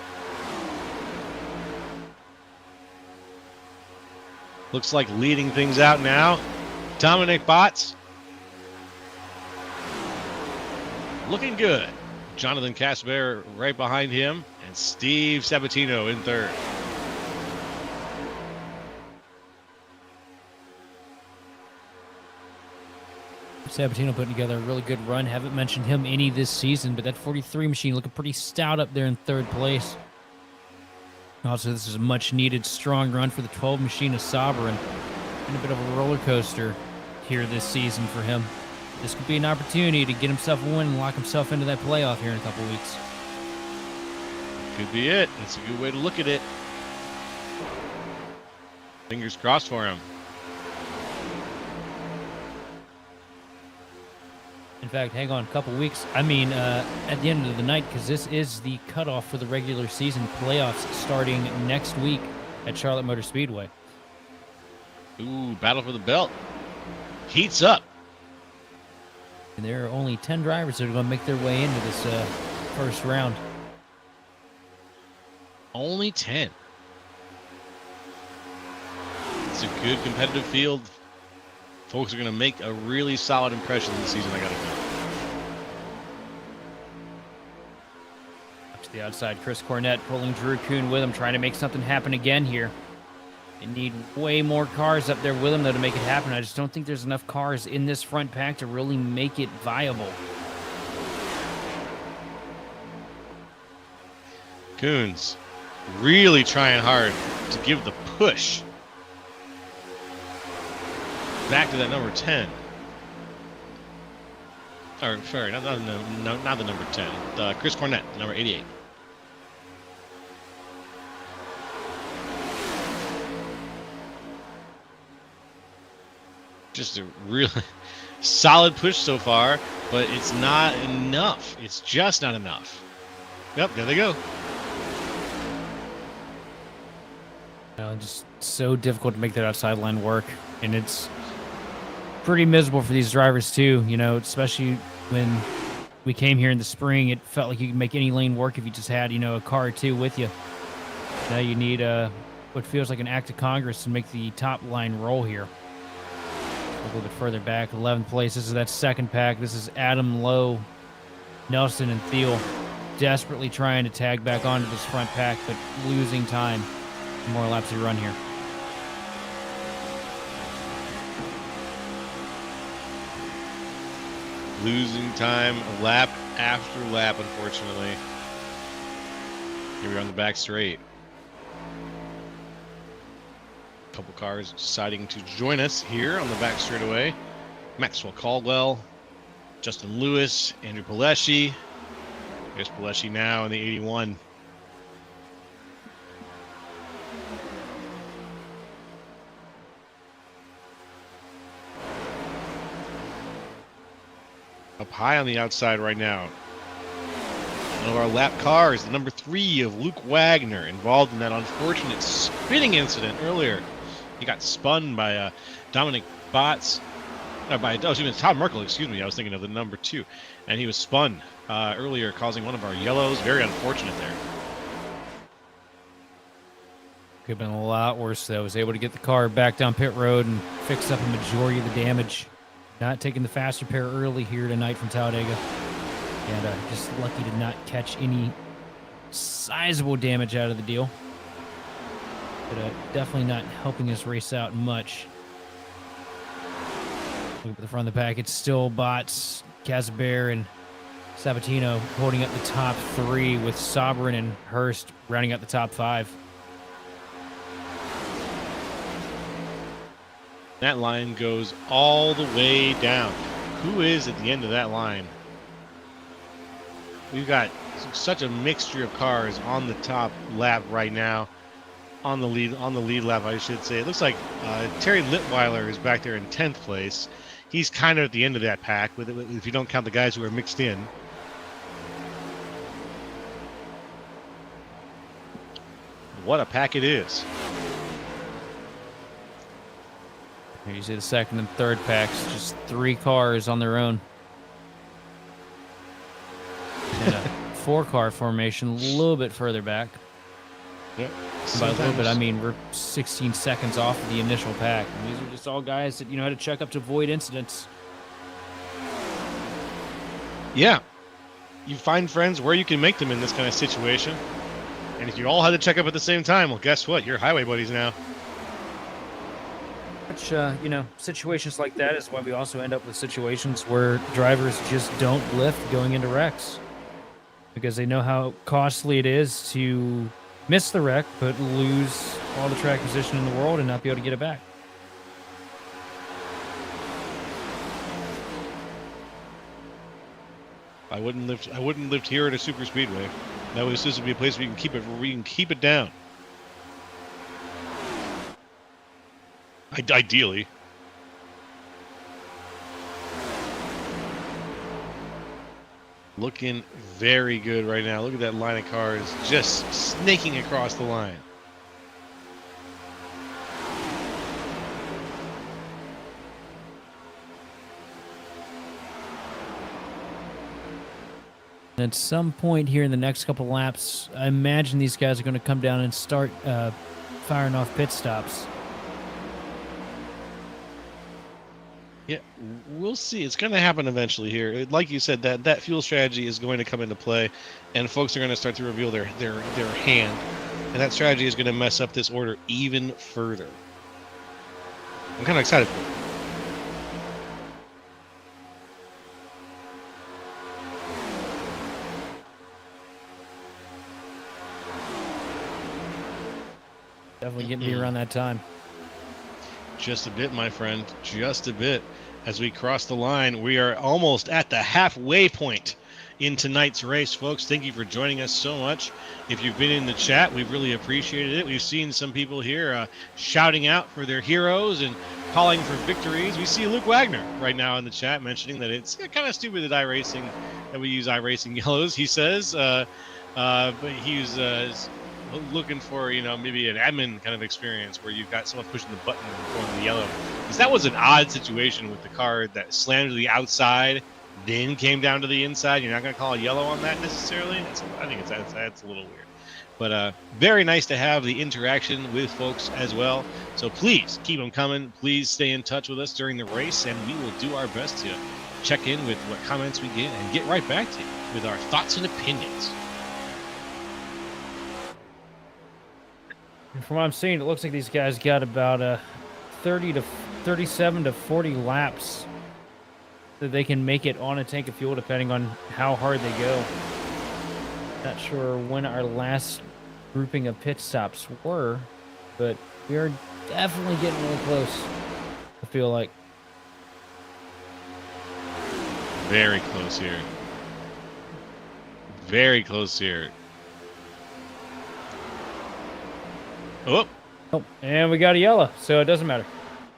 Looks like leading things out now, Dominic Batts. Looking good. Jonathan Casper right behind him, and Steve Sabatino in third. Sabatino putting together a really good run. Haven't mentioned him any this season, but that 43 machine looking pretty stout up there in third place. Also, this is a much-needed strong run for the 12 machine of Sovereign. Been a bit of a roller coaster here this season for him. This could be an opportunity to get himself a win and lock himself into that playoff here in a couple weeks. Could be it. That's a good way to look at it. Fingers crossed for him. In fact, hang on a couple weeks. I mean, at the end of the night, because this is the cutoff for the regular season playoffs starting next week at Charlotte Motor Speedway. Ooh, battle for the belt. Heats up. And there are only 10 drivers that are going to make their way into this first round. Only 10. It's a good competitive field. Folks are going to make a really solid impression this season, I got to admit. Up to the outside, Chris Cornett pulling Drew Kuhn with him, trying to make something happen again here. They need way more cars up there with him, though, to make it happen. I just don't think there's enough cars in this front pack to really make it viable. Kuhn's really trying hard to give the push back to that number 10. Or, sorry, not the number 10. Chris Cornett, number 88. Just a really solid push so far, but it's not enough. It's just not enough. Yep, there they go. Just so difficult to make that outside line work, and it's pretty miserable for these drivers too, especially when we came here in the spring. It felt like you could make any lane work if you just had, a car or two with you. Now you need what feels like an act of Congress to make the top line roll here. A little bit further back, 11th place. This is that second pack. This is Adam Lowe, Nelson, and Thiel desperately trying to tag back onto this front pack, but losing time. More laps to run here. Losing time lap after lap, unfortunately. Here we are on the back straight. A couple cars deciding to join us here on the back straightaway. Maxwell Caldwell, Justin Lewis, Andrew Pileshi. There's Pileshi now in the 81. Up high on the outside right now. One of our lap cars, the number 3 of Luke Wagner, involved in that unfortunate spinning incident earlier. He got spun by Dominic Botts. Tom Merkel, excuse me. I was thinking of the number 2. And he was spun earlier, causing one of our yellows. Very unfortunate there. Could have been a lot worse, though. Was able to get the car back down pit road and fix up a majority of the damage. Not taking the faster pair early here tonight from Talladega. And just lucky to not catch any sizable damage out of the deal. But definitely not helping us race out much. Look at the front of the pack. It's still Botts, Casabert, and Sabatino holding up the top 3 with Sovereign and Hurst rounding out the top 5. That line goes all the way down. Who is at the end of that line? We've got such a mixture of cars on the top lap right now. On the lead lap, I should say. It looks like Terry Litweiler is back there in 10th place. He's kind of at the end of that pack, if you don't count the guys who are mixed in. What a pack it is. Here you see the second and third packs, just 3 cars on their own. And a 4-car formation a little bit further back. Yep. By a little bit, I mean we're 16 seconds off of the initial pack. And these are just all guys that had to check up to avoid incidents. Yeah. You find friends where you can make them in this kind of situation. And if you all had to check up at the same time, well, guess what? You're highway buddies now. Which, situations like that is why we also end up with situations where drivers just don't lift going into wrecks because they know how costly it is to miss the wreck, but lose all the track position in the world and not be able to get it back. I wouldn't lift here at a super speedway. That was supposed to be a place where we can keep it down. Ideally. Looking very good right now. Look at that line of cars just snaking across the line. At some point here in the next couple laps, I imagine these guys are going to come down and start firing off pit stops. Yeah, we'll see. It's going to happen eventually here. Like you said, that fuel strategy is going to come into play, and folks are going to start to reveal their hand, and that strategy is going to mess up this order even further. I'm kind of excited for it. Definitely getting me around that time. Just a bit, my friend. Just a bit. As we cross the line, we are almost at the halfway point in tonight's race, folks. Thank you for joining us so much. If you've been in the chat, we've really appreciated it. We've seen some people here shouting out for their heroes and calling for victories. We see Luke Wagner right now in the chat mentioning that it's kind of stupid that we use iRacing yellows. He says, but he's looking for, maybe an admin kind of experience where you've got someone pushing the button and going to yellow. Because that was an odd situation with the car that slammed to the outside, then came down to the inside. You're not going to call a yellow on that necessarily. I think that's a little weird. But very nice to have the interaction with folks as well. So please keep them coming. Please stay in touch with us during the race, and we will do our best to check in with what comments we get and get right back to you with our thoughts and opinions. From what I'm seeing, it looks like these guys got about 37 to 40 laps that they can make it on a tank of fuel, depending on how hard they go. Not sure when our last grouping of pit stops were, but we are definitely getting really close, I feel like. Very close here. Very close here. Oh, and we got a yellow, so it doesn't matter.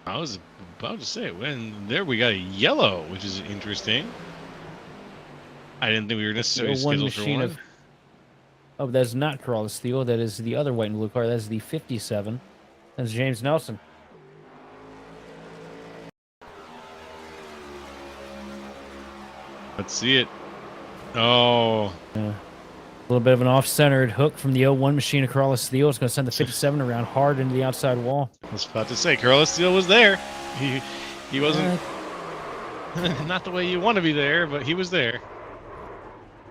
I was about to say, there we got a yellow, which is interesting. I didn't think we were necessarily scheduled for one. Oh, that's not Corolla Steel. That is the other white and blue car. That's the 57. That's James Nelson. Let's see it. Oh. Yeah. A little bit of an off-centered hook from the 01 machine of Corolla Steel. It's going to send the 57 around hard into the outside wall. I was about to say, Corolla Steel was there. He wasn't not the way you want to be there, but he was there.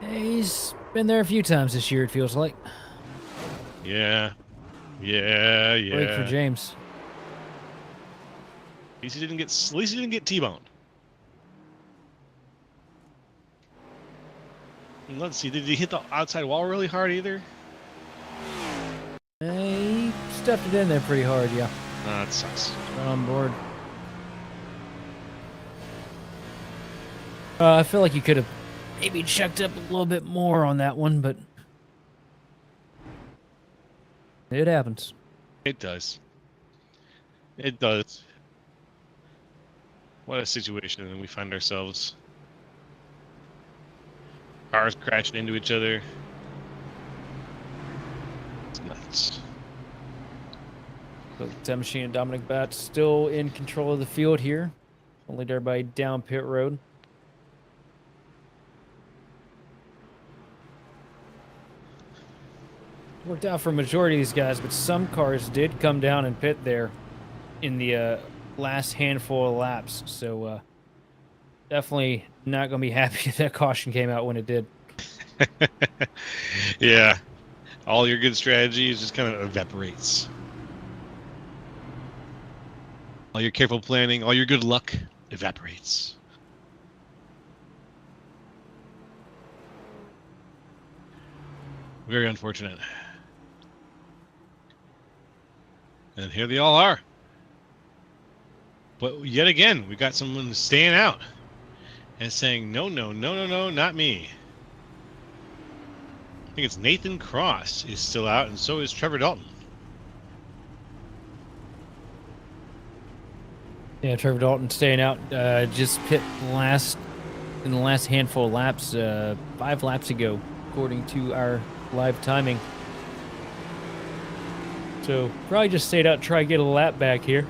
He's been there a few times this year, it feels like. Yeah. Break for James. At least he didn't get T-boned. Let's see, did he hit the outside wall really hard either? He stuffed it in there pretty hard, yeah. That sucks. On board. I feel like you could have maybe checked up a little bit more on that one, but it happens. It does. It does. What a situation we find ourselves. Cars crashing into each other. It's nuts. So Tim Machine and Dominic Batts still in control of the field here. Only everybody down pit road. Worked out for a majority of these guys, but some cars did come down and pit there in the last handful of laps. So definitely not going to be happy that caution came out when it did. Yeah. All your good strategy just kind of evaporates. All your careful planning, all your good luck evaporates. Very unfortunate. And here they all are. But yet again, we got someone staying out and saying, no, no, no, no, no, not me. I think it's Nathan Cross is still out, and so is Trevor Dalton. Yeah, Trevor Dalton staying out. Just pit in the last handful of laps, 5 laps ago, according to our live timing. So probably just stayed out, try to get a lap back here.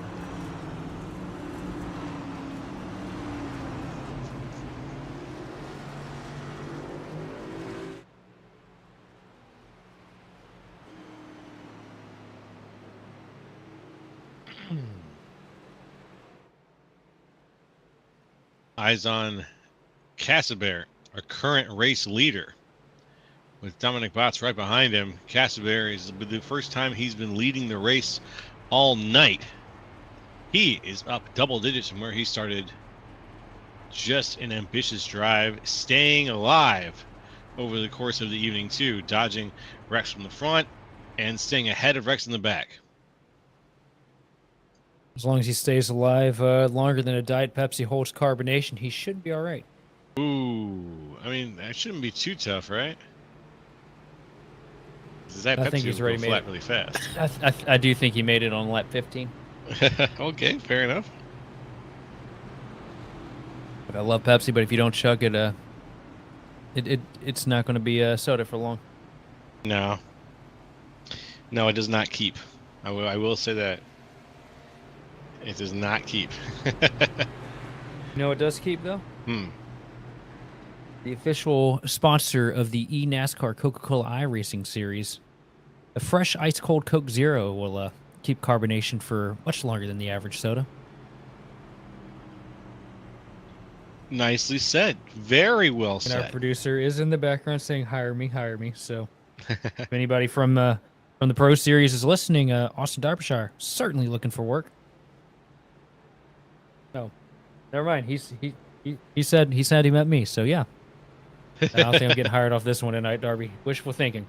Eyes on Cassaber, our current race leader, with Dominic Botts right behind him. Cassaber is the first time he's been leading the race all night. He is up double digits from where he started. Just an ambitious drive, staying alive over the course of the evening too, dodging wrecks from the front and staying ahead of wrecks in the back. As long as he stays alive longer than a Diet Pepsi holds carbonation, he should be all right. Ooh, I mean, that shouldn't be too tough, right? That I Pepsi think he's will already go made flat it. really fast. I do think he made it on lap 15. Okay, fair enough. But I love Pepsi, but if you don't chug it, it's not going to be soda for long. No. No, it does not keep. I will say that. It does not keep. You know what does keep, though? The official sponsor of the eNASCAR Coca-Cola iRacing Series. A fresh ice-cold Coke Zero will keep carbonation for much longer than the average soda. Nicely said. Very well And said. our producer is in the background saying, hire me. So if anybody from the Pro Series is listening, Austin Derbyshire, certainly looking for work. Oh, never mind. He said he met me. So yeah, I don't think I'm getting hired off this one tonight, Darby. Wishful thinking.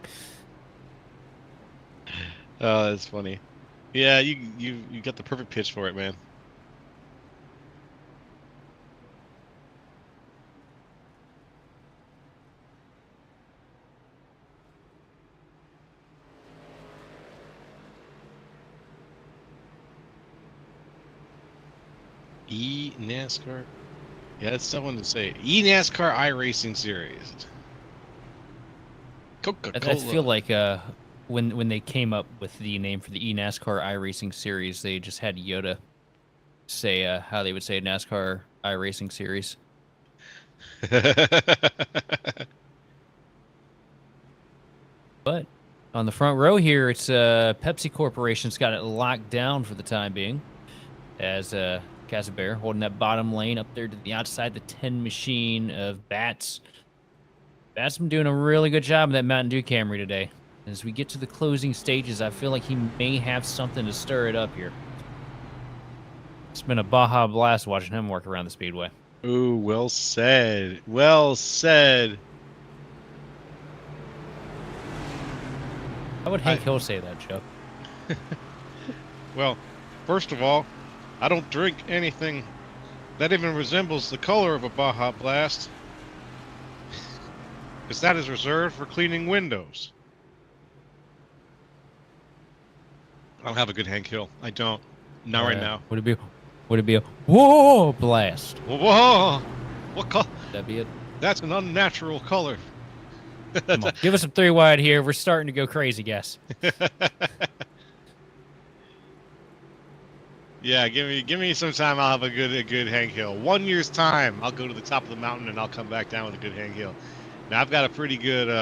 Oh, that's funny. Yeah, you got the perfect pitch for it, man. eNASCAR. Yeah, that's someone to say. eNASCAR iRacing Series. Coca-Cola. I feel like when they came up with the name for the eNASCAR iRacing Series, they just had Yoda say how they would say NASCAR iRacing Series. But on the front row here, it's Pepsi Corporation's got it locked down for the time being, as Cassaber holding that bottom lane up there to the outside, the 10 machine of Bats. Bats been doing a really good job of that Mountain Dew Camry today. As we get to the closing stages, I feel like he may have something to stir it up here. It's been a Baja blast watching him work around the speedway. Ooh, well said. Well said. How would Hank Hill say that, Joe? Well, first of all, I don't drink anything that even resembles the color of a Baja Blast, because that is reserved for cleaning windows. I don't have a good Hank Hill. I don't. Not right now. Would it be a whoa blast? Whoa! What color? That'd be it. That's an unnatural color. Come on, give us some 3 wide here. We're starting to go crazy, guys. Yeah, give me some time. I'll have a good Hank Hill. 1 year's time, I'll go to the top of the mountain and I'll come back down with a good Hank Hill. Now I've got a pretty good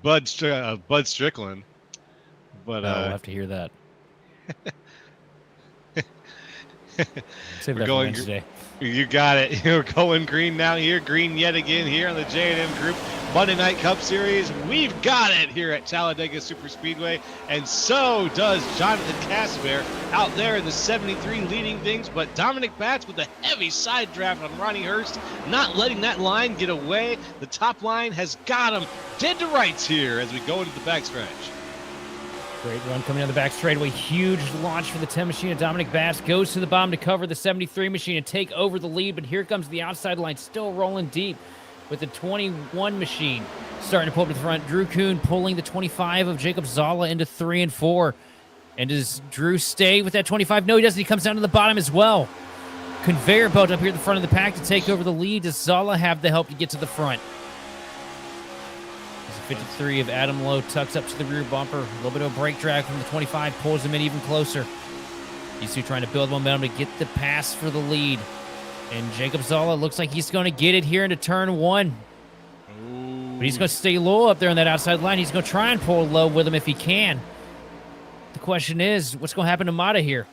Bud Strickland, but I'll have to hear that. Save We're that for going Wednesday. You got it. You're going green now here. Green yet again here on the J&M Group Monday Night Cup Series. We've got it here at Talladega Superspeedway. And so does Jonathan Casper out there in the 73 leading things. But Dominic Batts with a heavy side draft on Ronnie Hurst, not letting that line get away. The top line has got him dead to rights here as we go into the backstretch. Great run coming down the back straightaway. Huge launch for the 10 machine. And Dominic Bass goes to the bottom to cover the 73 machine and take over the lead. But here comes the outside line, still rolling deep with the 21 machine starting to pull up to the front. Drew Kuhn pulling the 25 of Jacob Zala into 3 and 4. And does Drew stay with that 25? No, he doesn't. He comes down to the bottom as well. Conveyor belt up here at the front of the pack to take over the lead. Does Zala have the help to get to the front? 53 of Adam Lowe tucks up to the rear bumper. A little bit of a brake drag from the 25, pulls him in even closer. These two trying to build momentum to get the pass for the lead. And Jacob Zala looks like he's going to get it here into turn 1. Ooh. But he's going to stay low up there on that outside line. He's going to try and pull low with him if he can. The question is, what's going to happen to Mata here?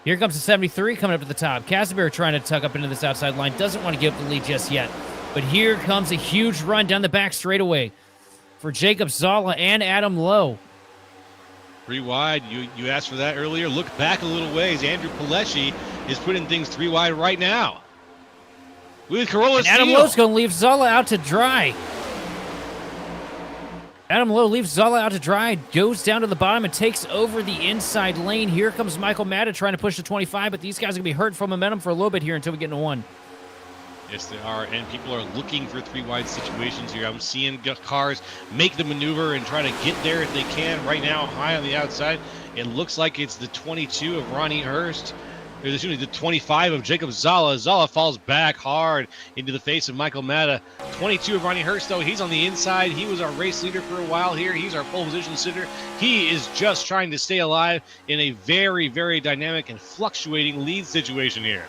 Here comes the 73 coming up to the top. Casper trying to tuck up into this outside line. Doesn't want to give up the lead just yet. But here comes a huge run down the back straightaway for Jacob Zala and Adam Lowe. 3 wide. You asked for that earlier. Look back a little ways. Andrew Pileshi is putting things 3 wide right now. With Corolla And Adam Steele. Lowe's going to leave Zala out to dry. Adam Lowe leaves Zala out to dry, goes down to the bottom and takes over the inside lane. Here comes Michael Matta trying to push the 25, but these guys are going to be hurt from momentum for a little bit here until we get into 1. Yes, they are, and people are looking for 3 wide situations here. I'm seeing cars make the maneuver and try to get there if they can. Right now, high on the outside, it looks like it's the 22 of Ronnie Hurst. Or excuse me, the 25 of Jacob Zala. Zala falls back hard into the face of Michael Matta. 22 of Ronnie Hurst, though, he's on the inside. He was our race leader for a while here. He's our pole position sitter. He is just trying to stay alive in a very, very dynamic and fluctuating lead situation here.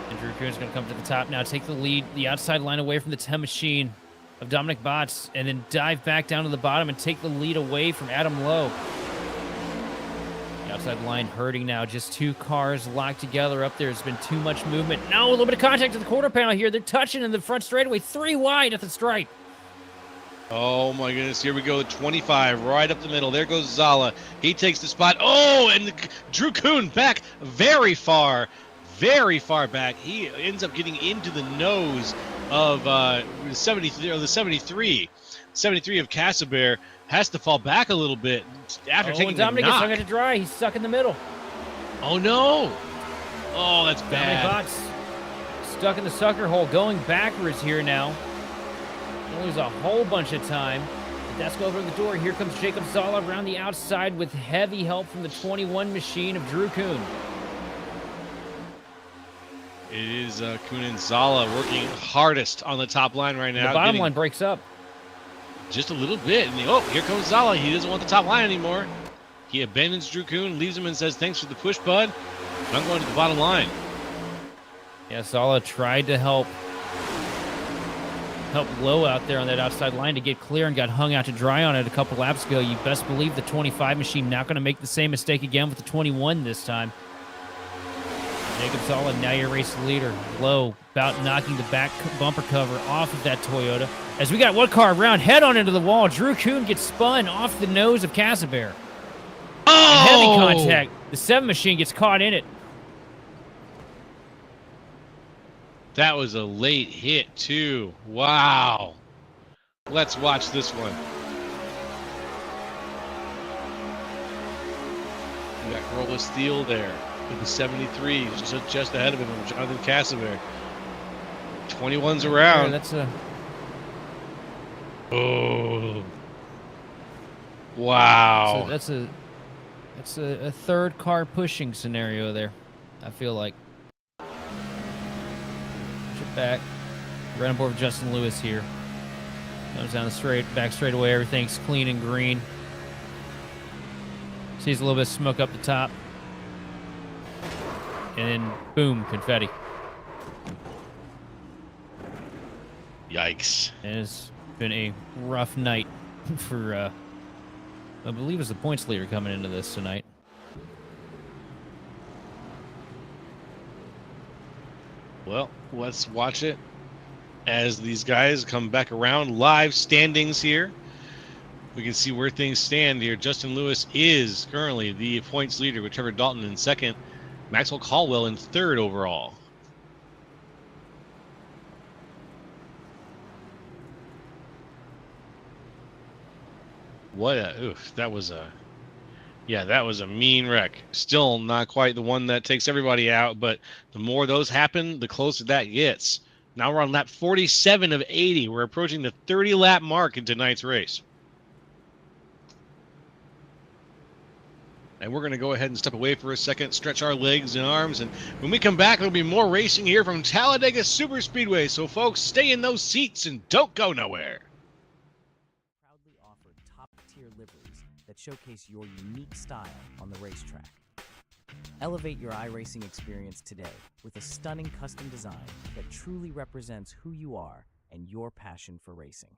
And Drew Kuhn's going to come to the top now, take the lead, the outside line away from the 10 machine of Dominic Batts, and then dive back down to the bottom and take the lead away from Adam Lowe. The outside line hurting now. Just 2 cars locked together up there. There's been too much movement. No, a little bit of contact at the quarter panel here. They're touching in the front straightaway. 3 wide at the stripe. Oh my goodness, here we go, 25 right up the middle. There goes Zala. He takes the spot. Oh, and Drew Kuhn back very far back. He ends up getting into the nose of the 73 of Casper. Has to fall back a little bit after taking the knock. Dominic gets hung out to dry. He's stuck in the middle. Oh no! Oh, that's bad. Dominic Batts stuck in the sucker hole, going backwards here now. He'll lose a whole bunch of time. The desk over the door. Here comes Jacob Zala around the outside with heavy help from the 21 machine of Drew Kuhn. It is Kuhn and Zala working hardest on the top line right now. The bottom line breaks up. Just a little bit. And here comes Zala. He doesn't want the top line anymore. He abandons Drew Kuhn, leaves him and says, thanks for the push, bud. I'm going to the bottom line. Yeah, Zala tried to help Lowe out there on that outside line to get clear and got hung out to dry on it a couple laps ago. You best believe the 25 machine not going to make the same mistake again with the 21 this time. Jacob Zala, now your race leader. Lowe about knocking the back bumper cover off of that Toyota. As we got one car around, head on into the wall. Drew Kuhn gets spun off the nose of Casper. Oh! Heavy contact. The 7 machine gets caught in it. That was a late hit, too. Wow. Let's watch this one. We got Corolla Steele there with the 73, just ahead of him, Jonathan Casper. 21's around. That's a... Oh. Wow. So that's a third car pushing scenario there, I feel like. Push it back. Right on board with Justin Lewis here. Comes down the back straightaway. Everything's clean and green. Sees a little bit of smoke up the top. And then, boom, confetti. Yikes. And it's been a rough night for, I believe it's the points leader coming into this tonight. Well, let's watch it as these guys come back around. Live standings here. We can see where things stand here. Justin Lewis is currently the points leader with Trevor Dalton in second. Maxwell Caldwell in third overall. That was a mean wreck. Still not quite the one that takes everybody out, but the more those happen, the closer that gets. Now we're on lap 47 of 80. We're approaching the 30-lap mark in tonight's race. And we're going to go ahead and step away for a second, stretch our legs and arms, and when we come back, there'll be more racing here from Talladega Superspeedway. So, folks, stay in those seats and don't go nowhere. Proudly offer top-tier liveries that showcase your unique style on the racetrack. Elevate your iRacing experience today with a stunning custom design that truly represents who you are and your passion for racing.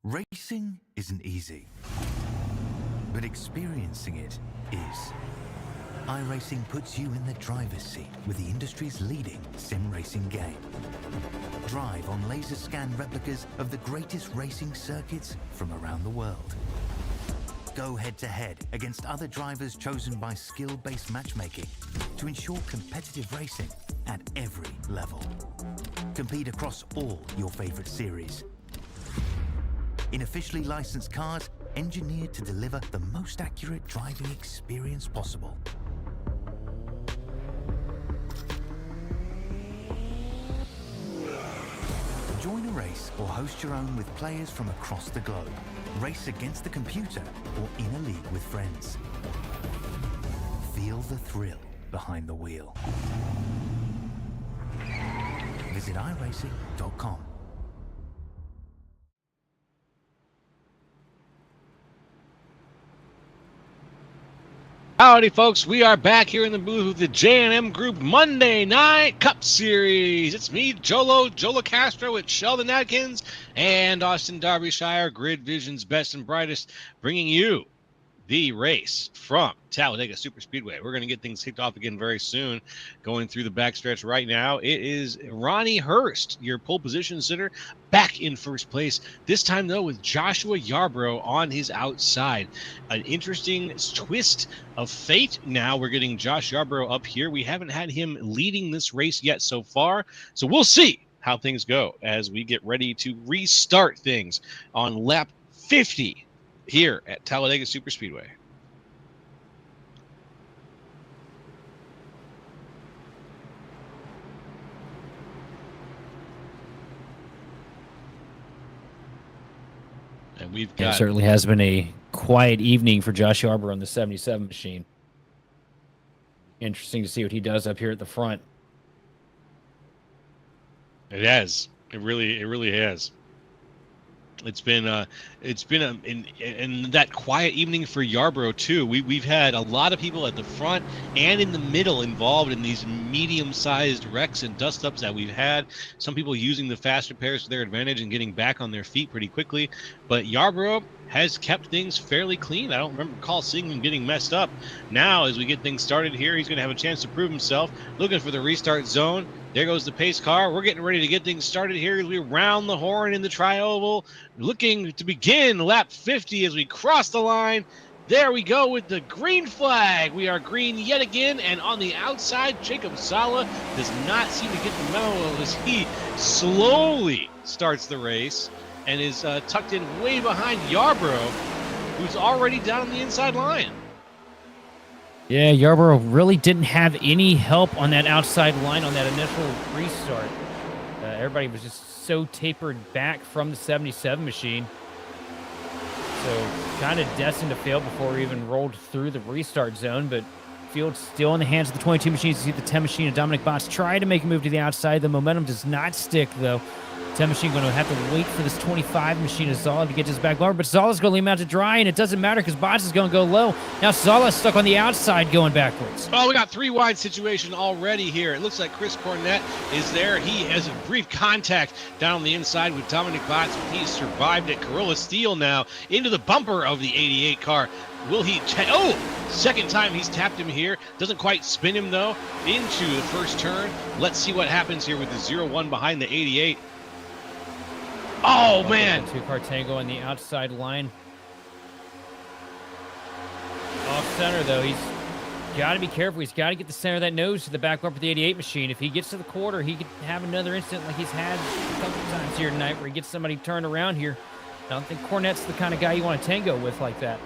Racing isn't easy, but experiencing it is. iRacing puts you in the driver's seat with the industry's leading sim racing game. Drive on laser scan replicas of the greatest racing circuits from around the world. Go head-to-head against other drivers chosen by skill-based matchmaking to ensure competitive racing at every level. Compete across all your favorite series. In officially licensed cars, engineered to deliver the most accurate driving experience possible. Join a race or host your own with players from across the globe. Race against the computer or in a league with friends. Feel the thrill behind the wheel. Visit iRacing.com. Howdy, folks. We are back here in the booth with the J&M Group Monday Night Cup Series. It's me, Jolo Castro with Sheldon Atkins and Austin Derbyshire, Grid Vision's best and brightest, bringing you the race from Talladega Superspeedway. We're going to get things kicked off again very soon. Going through the backstretch right now, it is Ronnie Hurst, your pole position sitter, back in first place. This time, though, with Joshua Yarbrough on his outside. An interesting twist of fate. Now we're getting Josh Yarbrough up here. We haven't had him leading this race yet so far, so we'll see how things go as we get ready to restart things on lap 50 here at Talladega Superspeedway. And We've Yeah, it got certainly has been a quiet evening for Josh Yarborough on the 77 machine. Interesting to see what he does up here at the front. it has. It really has. It's been in that quiet evening for Yarborough too. We've had a lot of people at the front and in the middle involved in these medium-sized wrecks and dust-ups that we've had. Some people using the fast repairs to their advantage and getting back on their feet pretty quickly. But Yarborough has kept things fairly clean. I don't recall seeing him getting messed up. Now, as we get things started here, he's going to have a chance to prove himself. Looking for the restart zone. There goes the pace car. We're getting ready to get things started here as we round the horn in the tri-oval. Looking to begin lap 50 as we cross the line. There we go with the green flag. We are green yet again, and on the outside, Jacob Sala does not seem to get the memo as he slowly starts the race and is tucked in way behind Yarborough, who's already down on the inside line. Yeah, Yarborough really didn't have any help on that outside line on that initial restart. Everybody was just so tapered back from the 77 machine. So kind of destined to fail before we even rolled through the restart zone, but field still in the hands of the 22 machines. You see the 10 machine of Dominic Botts try to make a move to the outside. The momentum does not stick, though. 10 machine going to have to wait for this 25 machine of Zala to get to his back bumper, but Zala's going to leave him out to dry, and it doesn't matter because Botts is going to go low. Now Zala's stuck on the outside going backwards. Oh, we got three wide situation already here. It looks like Chris Cornett is there. He has a brief contact down on the inside with Dominic Botts, but he survived it. Corolla Steele now into the bumper of the 88 car. Will he? Second time he's tapped him here. Doesn't quite spin him, though, into the first turn. Let's see what happens here with the 0-1 behind the 88. Oh, man. Two-car tango on the outside line. Off center, though. He's got to be careful. He's got to get the center of that nose to the back bumper of the 88 machine. If he gets to the quarter, he could have another incident like he's had a couple times here tonight where he gets somebody turned around here. I don't think Cornett's the kind of guy you want to tango with like that.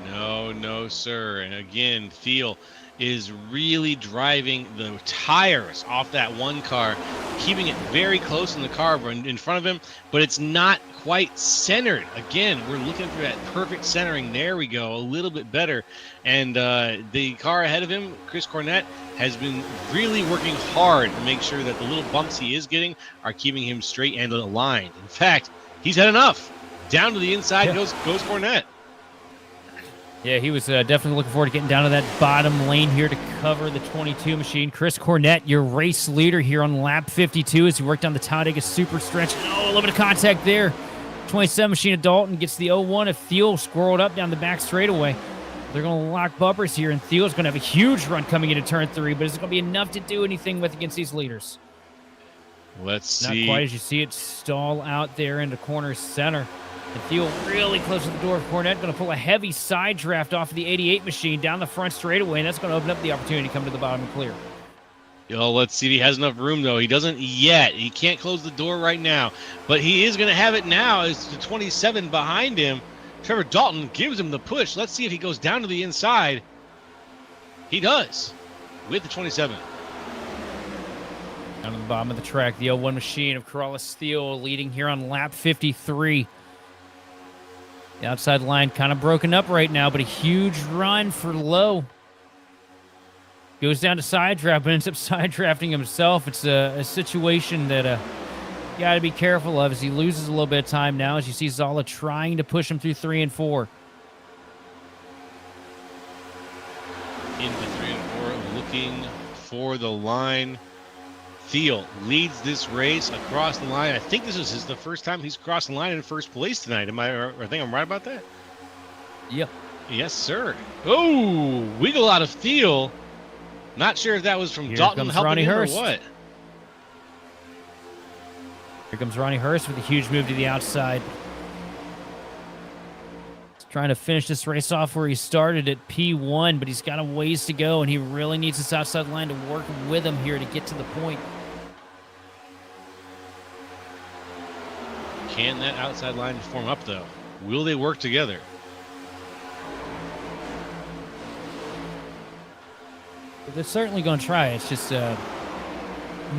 No, sir. And again, Thiel is really driving the tires off that one car, keeping it very close in the car in front of him, but it's not quite centered. Again, we're looking for that perfect centering. There we go, a little bit better. And the car ahead of him, Chris Cornett, has been really working hard to make sure that the little bumps he is getting are keeping him straight and aligned. In fact, he's had enough. Down to the inside goes Cornett. Yeah, he was definitely looking forward to getting down to that bottom lane here to cover the 22 machine. Chris Cornett, your race leader here on lap 52 as he worked on the Talladega super stretch. Oh, a little bit of contact there. 27 machine of Dalton gets the 0-1 of Thiel squirreled up down the back straightaway. They're going to lock bumpers here, and Thiel's going to have a huge run coming into turn 3, but is it going to be enough to do anything with against these leaders? Let's see. Not quite as you see it stall out there into corner center. And Thiel really close to the door of Cornett, going to pull a heavy side draft off of the 88 machine down the front straightaway, and that's going to open up the opportunity to come to the bottom and clear. Let's see if he has enough room, though. He doesn't yet. He can't close the door right now, but he is going to have it now as the 27 behind him. Trevor Dalton gives him the push. Let's see if he goes down to the inside. He does with the 27. Down to the bottom of the track, the 0-1 machine of Corolla Steele leading here on lap 53. The outside line kind of broken up right now, but a huge run for Lowe. Goes down to side draft, but ends up side drafting himself. It's a situation that you got to be careful of as he loses a little bit of time now, as you see Zala trying to push him through 3 and 4. Into 3 and 4, looking for the line. Thiel leads this race across the line. I think this is the first time he's crossed the line in first place tonight. I think I'm right about that? Yep. Yes, sir. Oh, wiggle out of Thiel. Not sure if that was from Here Dalton comes helping Ronnie him Hurst. or what. Here comes Ronnie Hurst with a huge move to the outside. He's trying to finish this race off where he started at P1, but he's got a ways to go, and he really needs this outside line to work with him here to get to the point. Can that outside line form up, though? Will they work together? They're certainly going to try. It's just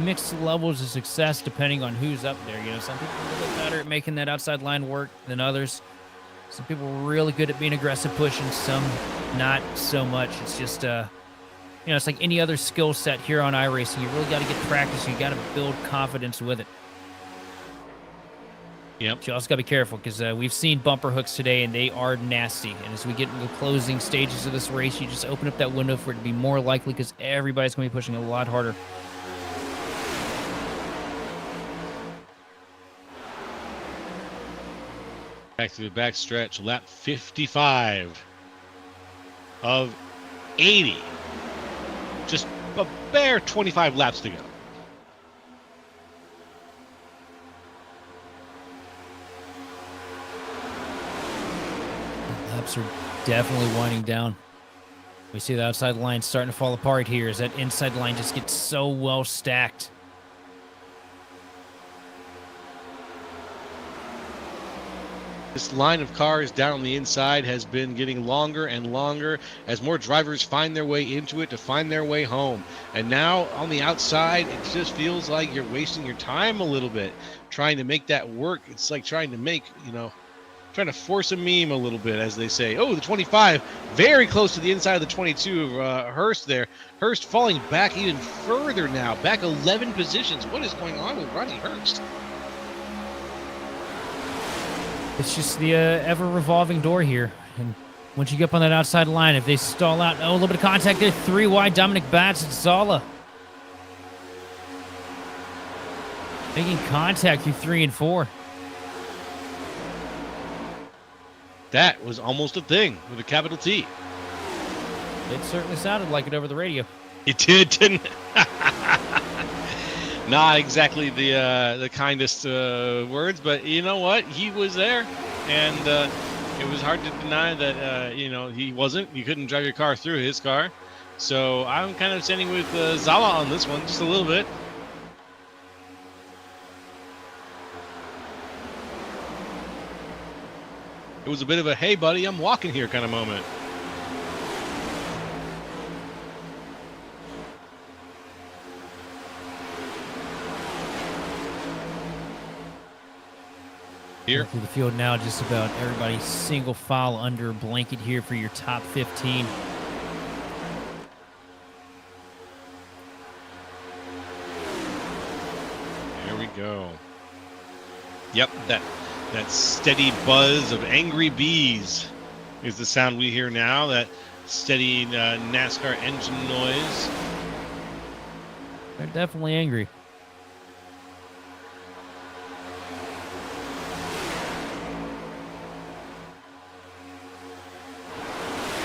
mixed levels of success depending on who's up there. You know, some people are a little bit better at making that outside line work than others. Some people are really good at being aggressive pushing, some not so much. It's just, it's like any other skill set here on iRacing. You really got to get practice. You got to build confidence with it. Yep. But you also got to be careful because we've seen bumper hooks today, and they are nasty. And as we get into the closing stages of this race, you just open up that window for it to be more likely because everybody's going to be pushing a lot harder. Back to the back stretch, lap 55 of 80. Just a bare 25 laps to go. Laps are definitely winding down. We see the outside line starting to fall apart here as that inside line just gets so well stacked. This line of cars down on the inside has been getting longer and longer as more drivers find their way into it to find their way home. And now on the outside, it just feels like you're wasting your time a little bit trying to make that work. It's like trying to make, trying to force a meme a little bit, as they say. Oh, the 25, very close to the inside of the 22 of Hurst there. Hurst falling back even further now, back 11 positions. What is going on with Ronnie Hurst? It's just the ever-revolving door here. And once you get up on that outside line, if they stall out, a little bit of contact there, 3 wide, Dominic Batts and Zala. Making contact through 3 and 4. That was almost a thing with a capital T. It certainly sounded like it over the radio. It did, didn't it? Not exactly the kindest words, but you know what? He was there, and it was hard to deny that, he wasn't. You couldn't drive your car through his car. So I'm kind of standing with Zala on this one, just a little bit. It was a bit of a, hey, buddy, I'm walking here kind of moment. Here through the field now, just about everybody single file under a blanket here for your top 15. There we go. Yep, that steady buzz of angry bees is the sound we hear now. That steady NASCAR engine noise. They're definitely angry.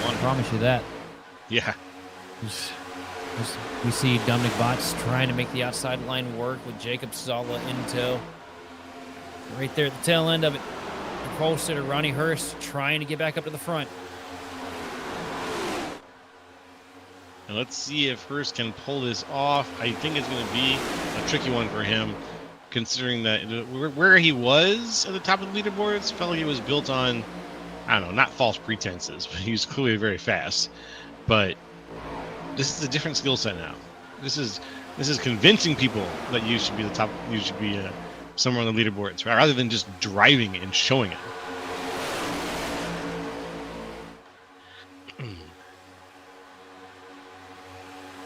I promise you that. Yeah. We see Dominic Batts trying to make the outside line work with Jacob Zala in tow. Right there at the tail end of it, the pole sitter Ronnie Hurst trying to get back up to the front. And let's see if Hurst can pull this off. I think it's going to be a tricky one for him, considering that where he was at the top of the leaderboards felt like it was built on, I don't know, not false pretenses, but he was clearly very fast. But this is a different skill set now. This is convincing people that you should be the top. You should be somewhere on the leaderboards, rather than just driving it and showing it.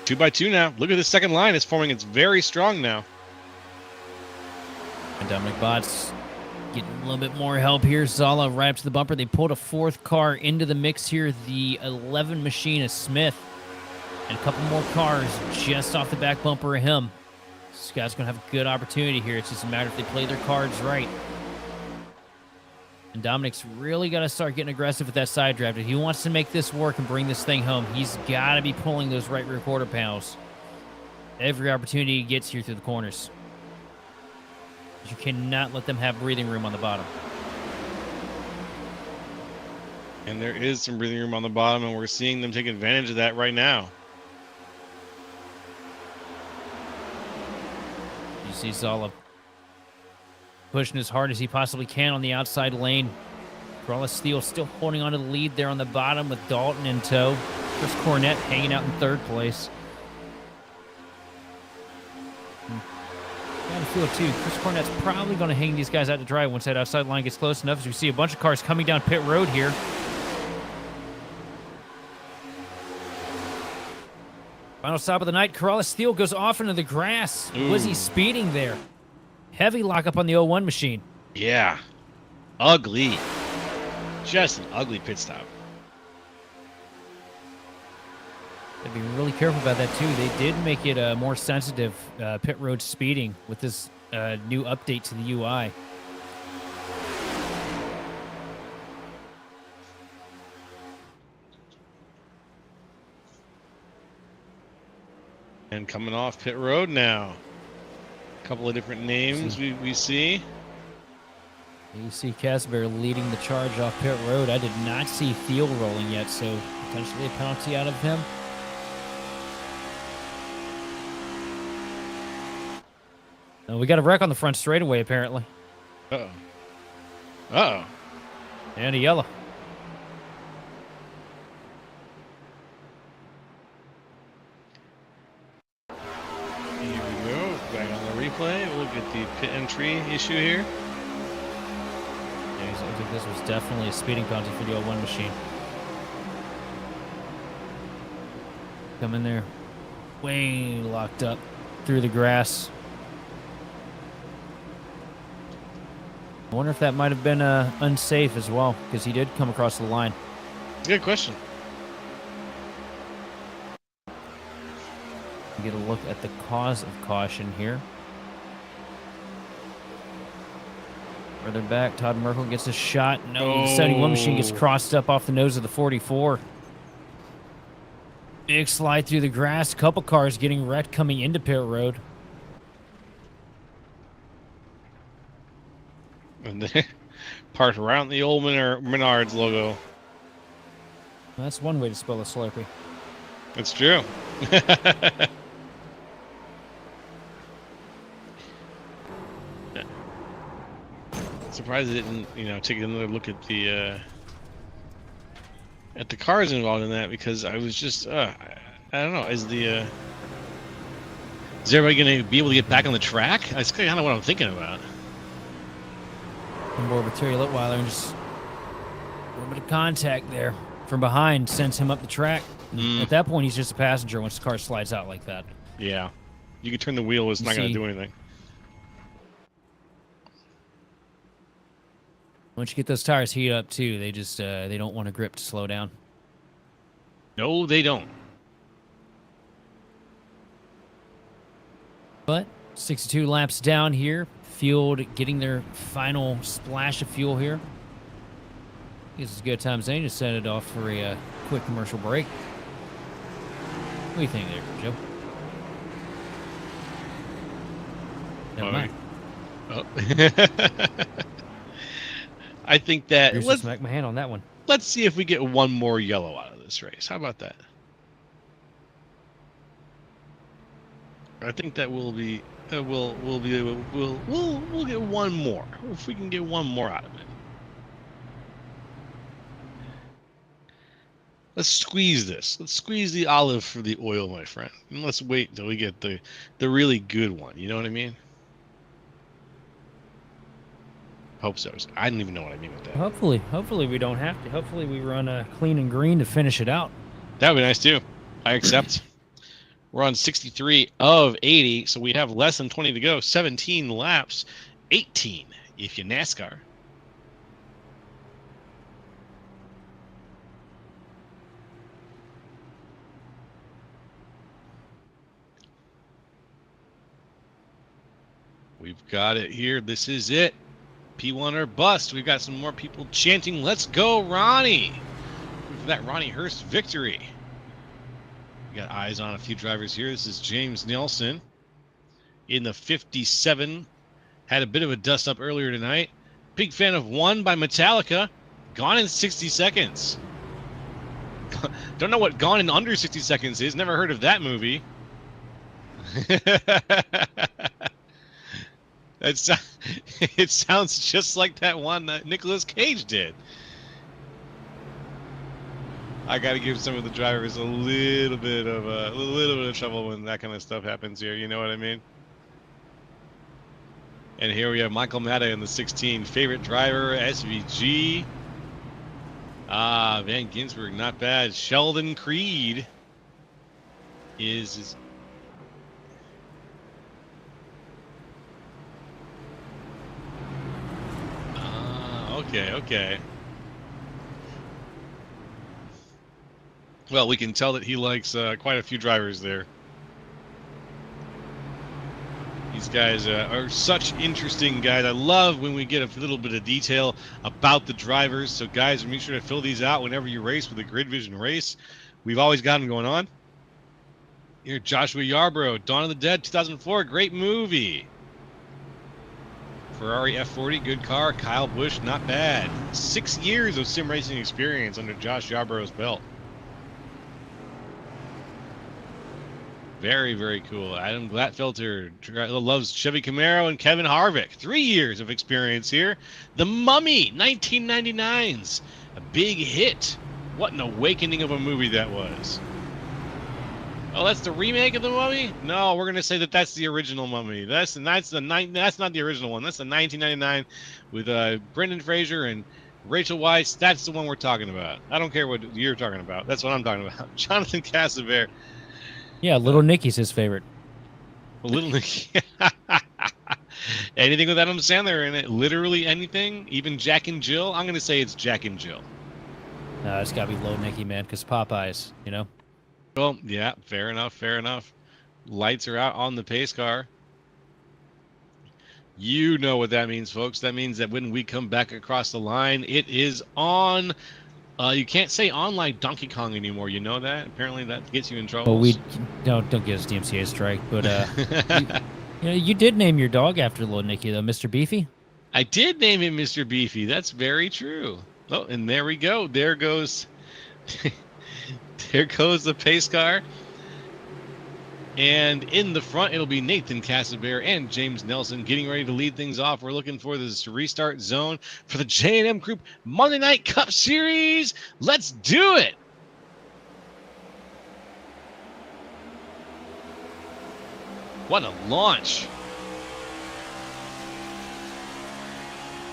2 by 2 now. Look at the second line. It's forming. It's very strong now. And Dominic Batts getting a little bit more help here. Zala right up to the bumper. They pulled a 4th car into the mix here. The 11 machine is Smith. And a couple more cars just off the back bumper of him. This guy's going to have a good opportunity here. It's just a matter if they play their cards right. And Dominic's really got to start getting aggressive with that side draft. If he wants to make this work and bring this thing home, he's got to be pulling those right rear quarter panels every opportunity he gets here through the corners. You cannot let them have breathing room on the bottom. And there is some breathing room on the bottom, and we're seeing them take advantage of that right now. You see Zala pushing as hard as he possibly can on the outside lane. Corrales Steele still holding on to the lead there on the bottom with Dalton in tow. Chris Cornett hanging out in 3rd place. Got a feel too. Chris Cornett's probably going to hang these guys out to dry once that outside line gets close enough. As we see a bunch of cars coming down pit road here. Final stop of the night. Corolla Steel goes off into the grass. Ooh. Was he speeding there? Heavy lockup on the 01 machine. Yeah. Ugly. Just an ugly pit stop. Gotta be really careful about that too. They did make it more sensitive pit road speeding with this new update to the UI. And coming off pit road now. A couple of different names we see. You see Casper leading the charge off pit road. I did not see Thiel rolling yet, so potentially a penalty out of him. We got a wreck on the front straightaway, apparently. Uh-oh. Uh-oh. And a yellow. Here we go. Back on the replay. We'll get the pit entry issue here. Yeah, I think this was definitely a speeding penalty for the 01 machine. Come in there. Way locked up through the grass. I wonder if that might have been unsafe as well, because he did come across the line. Good question. Get a look at the cause of caution here. Further back, Todd Merkel gets a shot. No, the 71 machine gets crossed up off the nose of the 44. Big slide through the grass. Couple cars getting wrecked coming into pit road. And then parked around the old Menards logo. That's one way to spell a Slurpee. That's true. Surprised I didn't, take another look at the cars involved in that, because I was just, I don't know, is everybody going to be able to get back on the track? That's kind of what I'm thinking about. On board with Terry Litweiler, and just a little bit of contact there from behind sends him up the track. At that point, he's just a passenger once the car slides out like that. Yeah. You can turn the wheel, it's not going to do anything. Once you get those tires heat up too, they just they don't want to grip to slow down. No, they don't. But 62 laps down here. Field getting their final splash of fuel here. This is a good time as any to set it off for a quick commercial break. What do you think there, Joe? Never mind. Oh. I think that let's smack my hand on that one. Let's see if we get one more yellow out of this race. How about that? I think that we'll get one more if we can get one more out of it. Let's squeeze this. Let's squeeze the olive for the oil, my friend. And let's wait until we get the really good one. You know what I mean? Hope so. I don't even know what I mean with that. Hopefully we don't have to. Hopefully we run clean and green to finish it out. That would be nice too. I accept. We're on 63 of 80, so we have less than 20 to go. 17 laps, 18 if you NASCAR. We've got it here. This is it. P1 or bust. We've got some more people chanting, "Let's go, Ronnie!" For that Ronnie Hurst victory. We got eyes on a few drivers here. This is James Nelson in the 57. Had a bit of a dust up earlier tonight. Big fan of One by Metallica. Gone in 60 seconds. Don't know what Gone in Under 60 Seconds is. Never heard of that movie. It sounds just like that one that Nicolas Cage did. I got to give some of the drivers a little bit of trouble when that kind of stuff happens here. You know what I mean? And here we have Michael Matta in the 16. Favorite driver, SVG. Van Ginsberg, not bad. Sheldon Creed is... Okay. Well, we can tell that he likes quite a few drivers there. These guys are such interesting guys. I love when we get a little bit of detail about the drivers. So, guys, make sure to fill these out whenever you race with a Grid Vision race. We've always got them going on. Here, Joshua Yarbrough, Dawn of the Dead, 2004, great movie. Ferrari F40, good car. Kyle Busch, not bad. 6 years of sim racing experience under Josh Yarbrough's belt. Very, very cool. Adam Glatfelter loves Chevy Camaro, and Kevin Harvick. 3 years of experience here. The Mummy, 1999's. A big hit. What an awakening of a movie that was. Oh, that's the remake of the Mummy? No, we're gonna say that that's the original Mummy. That's not the original one. That's the 1999 with Brendan Fraser and Rachel Weisz. That's the one we're talking about. I don't care what you're talking about. That's what I'm talking about. Jonathan Casaver. Yeah, Little Nicky's his favorite. Little Nicky. Anything with Adam Sandler in it? Literally anything? Even Jack and Jill? I'm gonna say it's Jack and Jill. No, it's gotta be Little Nicky, man, because Popeyes, you know. Well, yeah, fair enough. Lights are out on the pace car. You know what that means, folks. That means that when we come back across the line, it is on. You can't say on like Donkey Kong anymore. You know that? Apparently that gets you in trouble. Well, we don't get us DMCA strike, but you did name your dog after Little Nicky, though, Mr. Beefy. I did name him Mr. Beefy. That's very true. Oh, and there we go. There goes... There goes the pace car. And in the front, it'll be Nathan Casabear and James Nelson getting ready to lead things off. We're looking for this restart zone for the J&M Group Monday Night Cup Series. Let's do it. What a launch.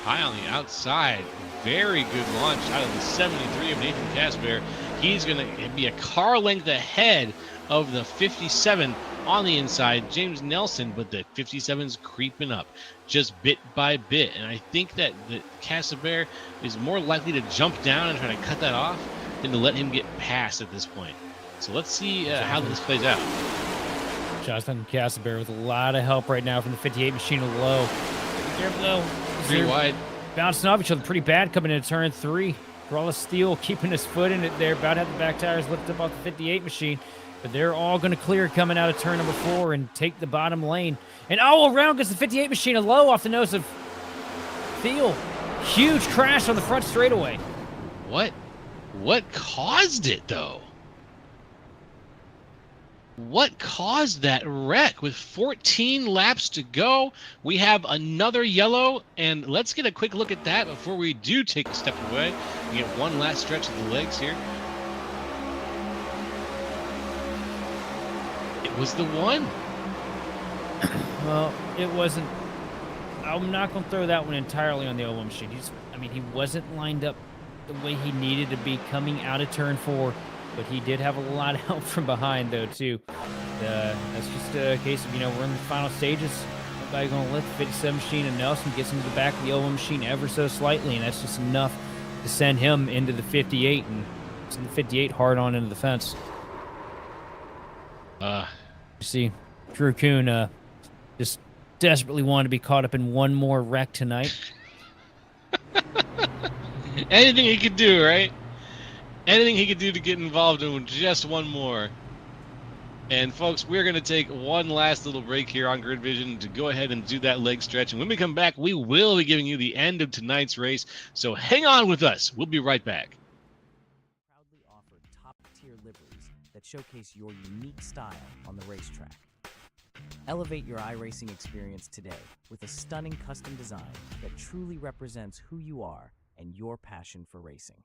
High on the outside. Very good launch out of the 73 of Nathan Casabear. He's going to be a car length ahead of the 57 on the inside, James Nelson, but the 57's creeping up just bit by bit. And I think that the Casabear is more likely to jump down and try to cut that off than to let him get past at this point. So let's see how this plays out. Jonathan Casabear with a lot of help right now from the 58 machine low. Careful though. Three wide. Bouncing off each other pretty bad coming into turn 3. Raw Steel keeping his foot in it there. About to have the back tires lifted up off the 58 machine. But they're all going to clear coming out of turn number 4 and take the bottom lane. And all around gets the 58 machine a low off the nose of Thiel. Huge crash on the front straightaway. What caused it, though? What caused that wreck? With 14 laps to go, we have another yellow, and let's get a quick look at that before we do take a step away. We get one last stretch of the legs here. It was the one. Well, it wasn't. I'm not going to throw that one entirely on the O1 machine. He wasn't lined up the way he needed to be coming out of turn 4. But he did have a lot of help from behind, though, too. That's just a case of, we're in the final stages. Nobody's going to let the 57 machine, and Nelson gets into the back of the O1 machine ever so slightly, and that's just enough to send him into the 58, and send the 58 hard on into the fence. You see, Drew Kuhn just desperately wanted to be caught up in one more wreck tonight. Anything he could do, right? Anything he could do to get involved in just one more. And folks, we're going to take one last little break here on Grid Vision to go ahead and do that leg stretch. And when we come back, we will be giving you the end of tonight's race. So hang on with us. We'll be right back. Proudly offered top-tier liveries that showcase your unique style on the racetrack. Elevate your iRacing experience today with a stunning custom design that truly represents who you are and your passion for racing.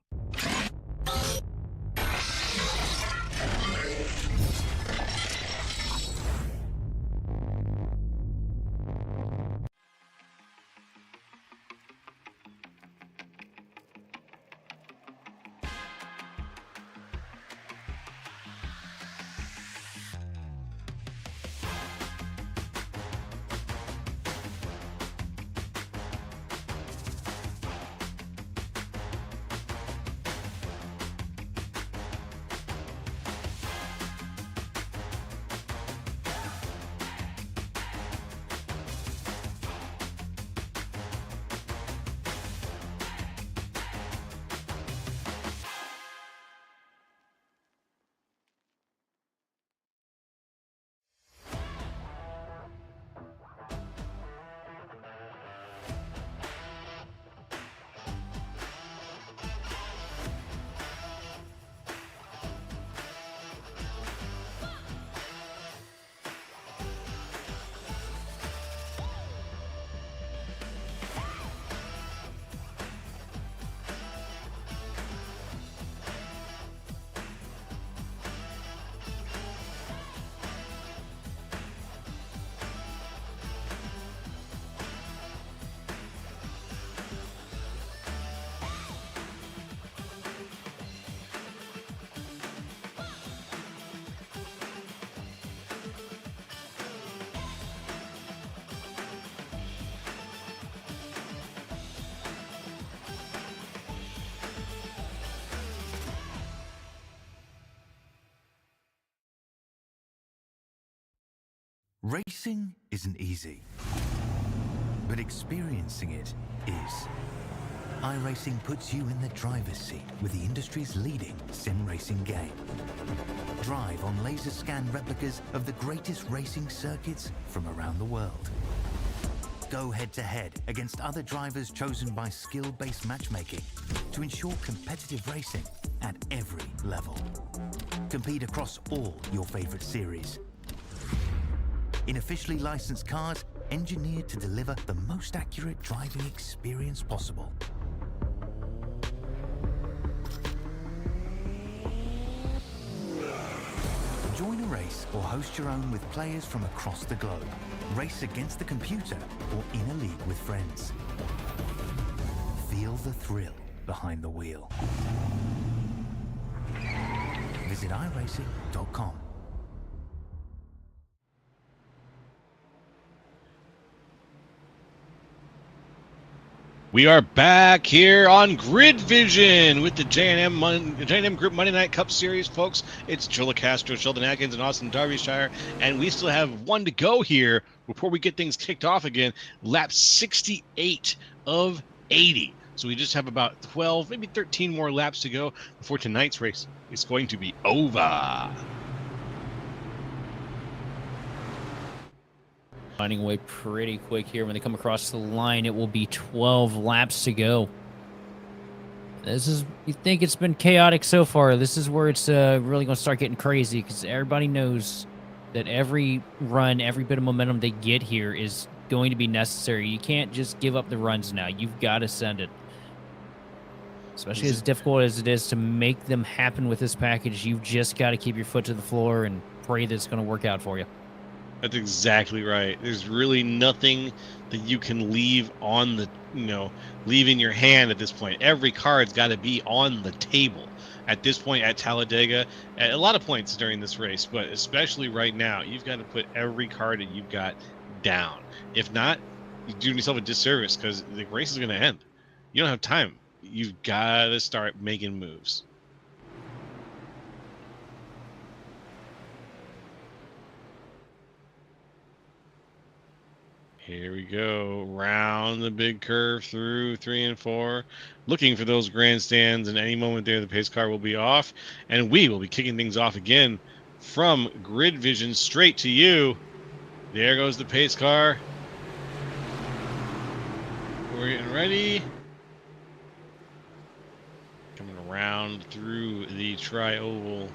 Racing isn't easy, but experiencing it is. iRacing puts you in the driver's seat with the industry's leading sim racing game. Drive on laser scan replicas of the greatest racing circuits from around the world. Go head-to-head against other drivers chosen by skill-based matchmaking to ensure competitive racing at every level. Compete across all your favorite series. In officially licensed cars, engineered to deliver the most accurate driving experience possible. Join a race or host your own with players from across the globe. Race against the computer or in a league with friends. Feel the thrill behind the wheel. Visit iRacing.com. We are back here on Grid Vision with the J&M Group Monday Night Cup Series, folks. It's Joe Castro, Sheldon Atkins, and Austin Derbyshire, and we still have one to go here before we get things kicked off again. Lap 68 of 80. So we just have about 12, maybe 13 more laps to go before tonight's race is going to be over. Finding away pretty quick here. When they come across the line, it will be 12 laps to go. This is, you think it's been chaotic so far. This is where it's really going to start getting crazy, because everybody knows that every run, every bit of momentum they get here is going to be necessary. You can't just give up the runs now. You've got to send it. Especially as difficult as it is to make them happen with this package, you've just got to keep your foot to the floor and pray that it's going to work out for you. That's exactly right. There's really nothing that you can leave on the, leave in your hand at this point. Every card's got to be on the table at this point at Talladega, at a lot of points during this race, but especially right now, you've got to put every card that you've got down. If not, you're doing yourself a disservice, because the race is going to end. You don't have time. You've got to start making moves. Here we go, round the big curve through 3 and 4, looking for those grandstands, and any moment there the pace car will be off, and we will be kicking things off again from Grid Vision straight to you. There goes the pace car. We're getting ready. Coming around through the tri-oval.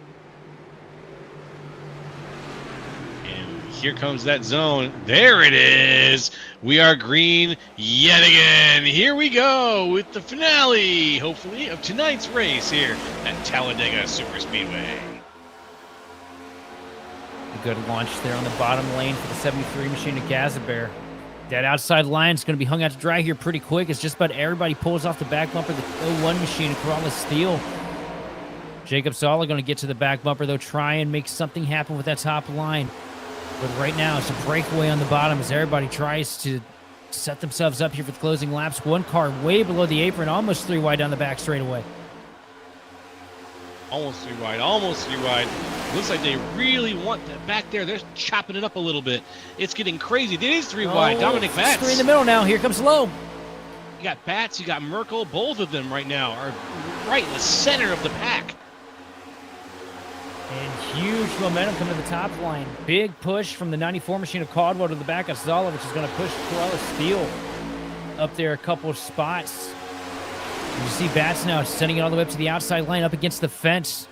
Here comes that zone. There it is. We are green yet again. Here we go with the finale, hopefully, of tonight's race here at Talladega Superspeedway. A good launch there on the bottom lane for the 73 machine of Gazabear. That outside line is going to be hung out to dry here pretty quick. It's just about everybody pulls off the back bumper. The 01 machine of Corolla Steel. Jacob Zolla going to get to the back bumper, though, try and make something happen with that top line. But right now, it's a breakaway on the bottom as everybody tries to set themselves up here for the closing laps. One car way below the apron, almost 3 wide down the back straightaway. Almost 3 wide, almost 3 wide. Looks like they really want that back there. They're chopping it up a little bit. It's getting crazy. It is 3 wide. Dominic Batts. 3 in the middle now. Here comes Lowe. You got Batts, you got Merkel. Both of them right now are right in the center of the pack. And huge momentum coming to the top line. Big push from the 94 machine of Caldwell to the back of Zolla, which is going to push Corolla Steel up there a couple of spots. And you see Batts now sending it all the way up to the outside line up against the fence.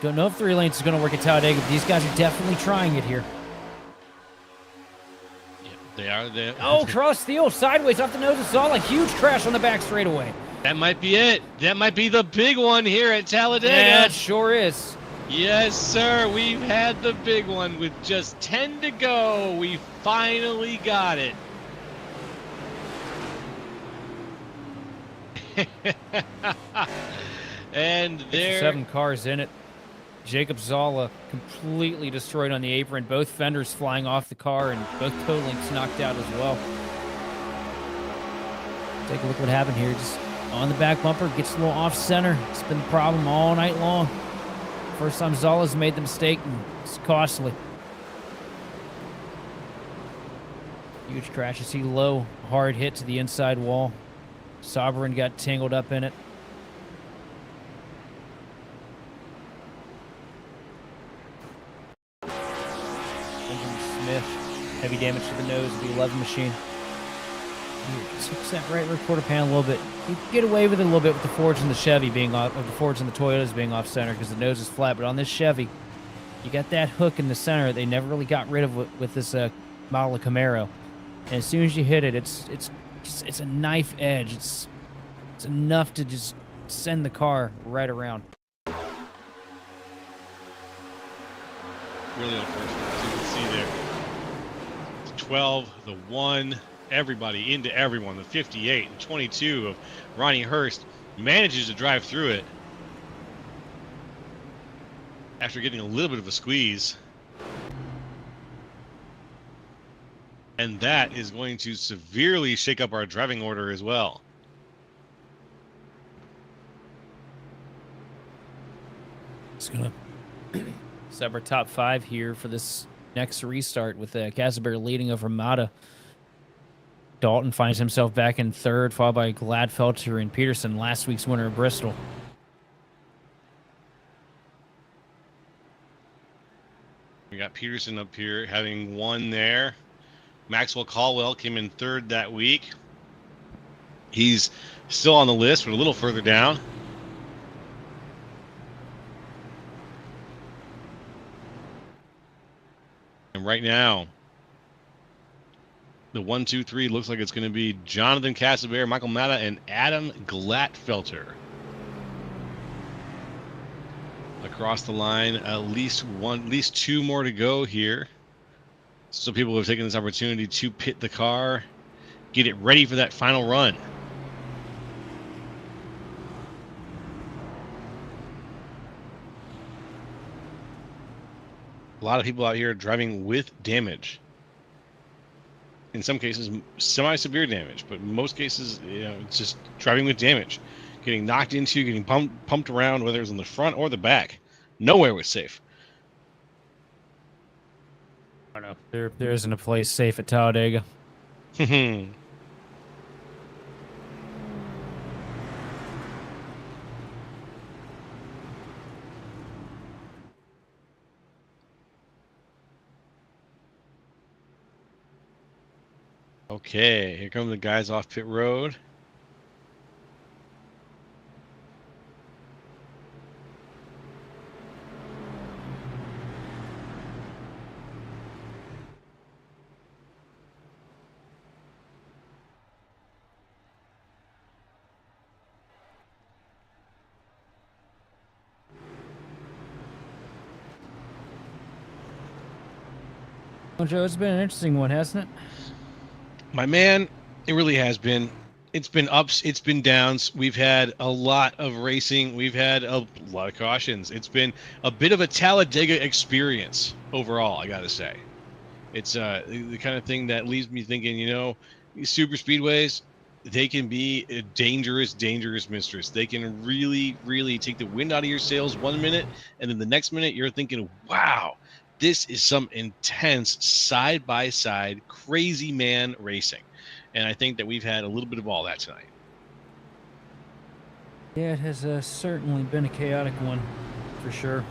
Don't know if 3 lanes is going to work at Talladega, but these guys are definitely trying it here. Yeah, they are. Oh, Corolla Steel sideways off the nose of Zolla. Huge crash on the back straightaway. That might be it. That might be the big one here at Talladega. Yeah, it sure is. Yes, sir. We've had the big one with just 10 to go. We finally got it. And there... 7 cars in it. Jacob Zolla completely destroyed on the apron. Both fenders flying off the car and both toe links knocked out as well. Take a look what happened here. Just on the back bumper, gets a little off center. It's been the problem all night long. First time Zolla's made the mistake, and it's costly. Huge crash. You see low, hard hit to the inside wall. Sovereign got tangled up in it. Benjamin Smith, heavy damage to the nose of the 11 machine. Just hooks that right rear quarter panel a little bit. You get away with it a little bit with the Fords and the Chevy being off, or the Fords and the Toyotas being off center because the nose is flat. But on this Chevy, you got that hook in the center that they never really got rid of with this model of Camaro. And as soon as you hit it, it's a knife edge. It's enough to just send the car right around. Really unfortunate. As you can see there, the 12, the 1, everybody into everyone. The 58 and 22 of Ronnie Hurst manages to drive through it after getting a little bit of a squeeze. And that is going to severely shake up our driving order as well. It's going to set our top 5 here for this next restart with Casaber leading over Mata. Dalton finds himself back in 3rd, followed by Gladfelter and Peterson, last week's winner of Bristol. We got Peterson up here having won there. Maxwell Caldwell came in 3rd that week. He's still on the list, but a little further down. And right now, the 1, 2, 3 looks like it's going to be Jonathan Casaber, Michael Mata, and Adam Glatfelter. Across the line, at least 2 more to go here. So people have taken this opportunity to pit the car, get it ready for that final run. A lot of people out here driving with damage. In some cases, semi-severe damage, but in most cases, it's just driving with damage. Getting knocked into, getting pumped around, whether it's on the front or the back. Nowhere was safe. I don't know. There isn't a place safe at Talladega. Okay, here come the guys off pit road. Well, Joe, it's been an interesting one, hasn't it? My man, it really has been. It's been ups, it's been downs. We've had a lot of racing. We've had a lot of cautions. It's been a bit of a Talladega experience overall, I got to say. It's the kind of thing that leaves me thinking, these super speedways, they can be a dangerous, dangerous mistress. They can really, really take the wind out of your sails 1 minute, and then the next minute you're thinking, wow, this is some intense side-by-side crazy man racing. And I think that we've had a little bit of all that tonight. Yeah, it has certainly been a chaotic one, for sure.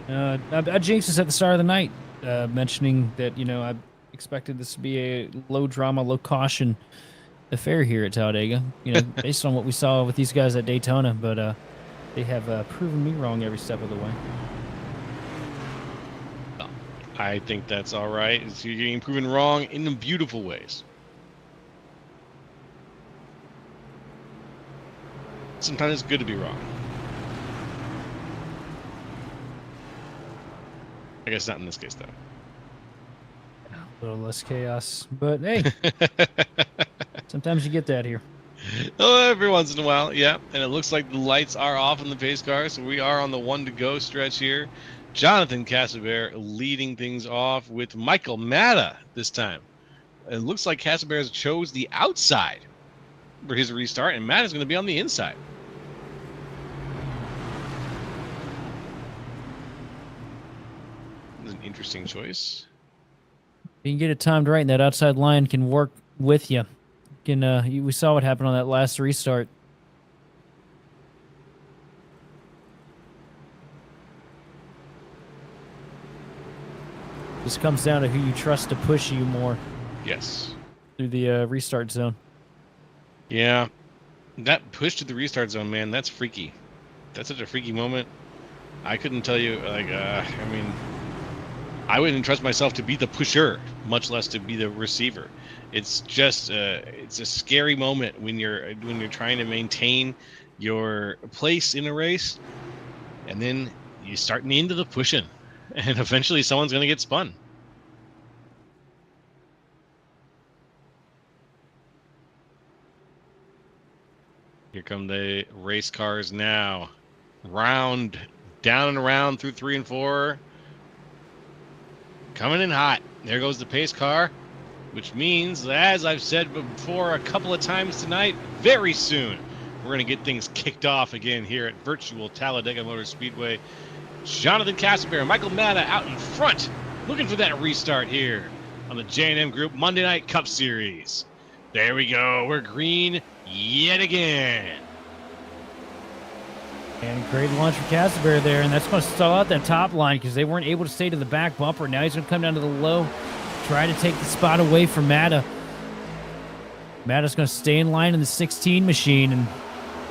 I jinxed this at the start of the night, mentioning that, I expected this to be a low drama, low caution affair here at Talladega, based on what we saw with these guys at Daytona, but they have proven me wrong every step of the way. I think that's all right. You're getting proven wrong in beautiful ways. Sometimes it's good to be wrong. I guess not in this case, though. A little less chaos, but hey, sometimes you get that here. Oh, every once in a while, yeah. And it looks like the lights are off in the pace car, so we are on the 1 to go stretch here. Jonathan Casaber leading things off with Michael Mata this time. It looks like Casaber chose the outside for his restart, and Mata's going to be on the inside. This is an interesting choice. you can get it timed right, and that outside line can work with you. We saw what happened on that last restart. This comes down to who you trust to push you more Yes. through the restart zone. Yeah. That push to the restart zone, man, that's freaky. That's such a freaky moment. I couldn't tell you, I mean, I wouldn't trust myself to be the pusher, much less to be the receiver. It's just, it's a scary moment when you're trying to maintain your place in a race, and then you start into the pushing, and eventually someone's going to get spun. Here come the race cars now. Round, down and around through 3 and 4. Coming in hot. There goes the pace car, which means, as I've said before a couple of times tonight, very soon we're going to get things kicked off again here at virtual Talladega Motor Speedway. Jonathan Castleberry, Michael Matta out in front, looking for that restart here on the J&M Group Monday Night Cup Series. There we go. We're green yet again. And great launch for Castleberry there, and that's going to stall out that top line because they weren't able to stay to the back bumper. Now he's going to come down to the low, try to take the spot away from Matta. Matta's going to stay in line in the 16 machine, and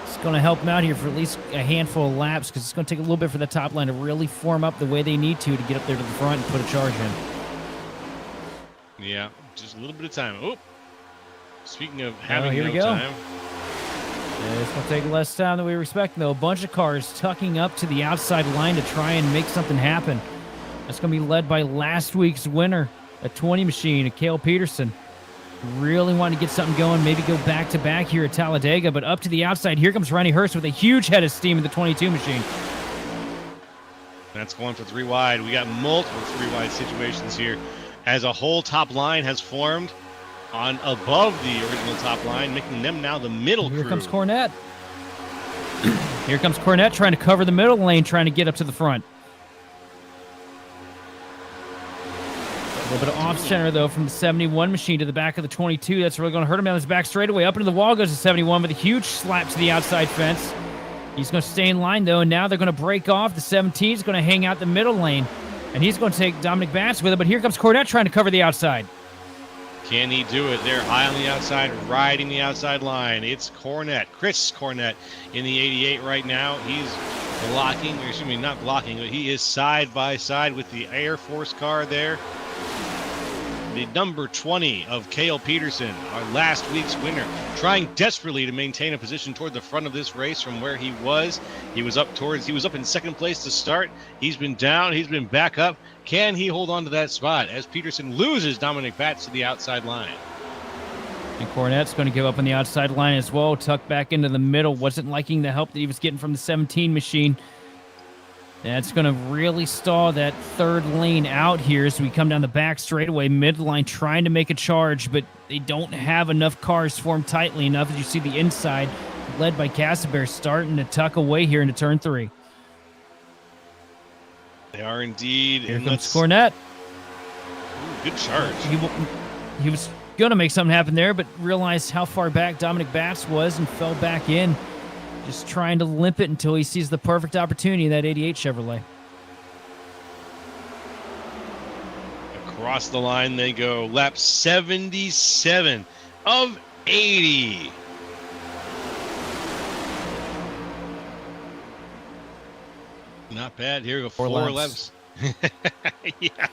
it's going to help him out here for at least a handful of laps because it's going to take a little bit for the top line to really form up the way they need to get up there to the front and put a charge in. Yeah, just a little bit of time. Oh, speaking of having here no we go. time. Yeah, it's going to take less time than we were expecting, though. A bunch of cars tucking up to the outside line to try and make something happen. That's going to be led by last week's winner, a 20 machine, Cale Peterson. Really wanting to get something going, maybe go back-to-back here at Talladega, but up to the outside, here comes Ronnie Hurst with a huge head of steam in the 22 machine. That's going for 3 wide. We got multiple 3 wide situations here as a whole top line has formed on above the original top line, making them now the middle Here crew. comes Cornette. Here comes Cornette trying to cover the middle lane, trying to get up to the front. A little bit of off-center, though, from the 71 machine to the back of the 22. That's really going to hurt him down his back straightaway. Up into the wall goes the 71 with a huge slap to the outside fence. He's going to stay in line, though, and now they're going to break off. The 17 is going to hang out the middle lane, and he's going to take Dominic Batts with him, but here comes Cornette trying to cover the outside. Can he do it? They're high on the outside, riding the outside line. It's Cornette, Chris Cornette in the 88 right now. He's blocking, or excuse me, not blocking, but he is side by side with the Air Force car there. The number 20 of Cale Peterson, our last week's winner, trying desperately to maintain a position toward the front of this race from where he was. He was up in second place to start. He's been down, he's been back up. Can he hold on to that spot as Peterson loses Dominic Batts to the outside line? And Cornette's going to give up on the outside line as well, tucked back into the middle. Wasn't liking the help that he was getting from the 17 machine. That's going to really stall that third lane out here as we come down the back straightaway, midline trying to make a charge, but they don't have enough cars formed tightly enough. As you see the inside, led by Castleberry, starting to tuck away here into turn 3. They are indeed. Here comes Cornette. Ooh, good charge. He was going to make something happen there, but realized how far back Dominic Batts was and fell back in. Just trying to limp it until he sees the perfect opportunity in that 88 Chevrolet. Across the line they go. Lap 77 of 80. Not bad. Here we go. 4 laps. Yeah.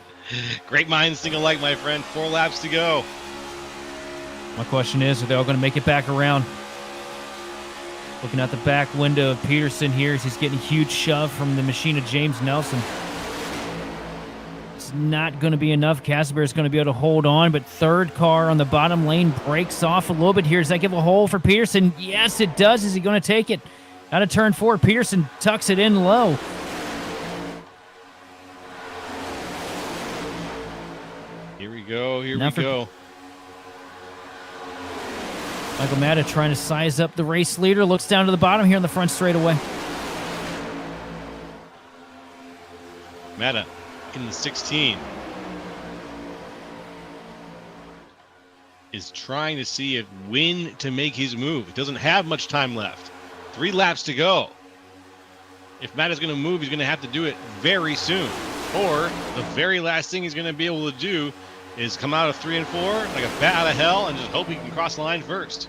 Great minds think alike, my friend. 4 laps to go. My question is, are they all going to make it back around? Looking out the back window of Peterson here as he's getting a huge shove from the machine of James Nelson. It's not going to be enough. Castleberry's going to be able to hold on, but third car on the bottom lane breaks off a little bit here. Does that give a hole for Peterson? Yes, it does. Is he going to take it? Out of turn 4, Peterson tucks it in low. Here we go. Here we go. Michael Matta trying to size up the race leader. Looks down to the bottom here on the front straightaway. Matta in the 16. is trying to see when to make his move. He doesn't have much time left. 3 laps to go. If Matt is going to move, he's going to have to do it very soon. Or the very last thing he's going to be able to do is come out of 3 and 4 like a bat out of hell and just hope he can cross the line first.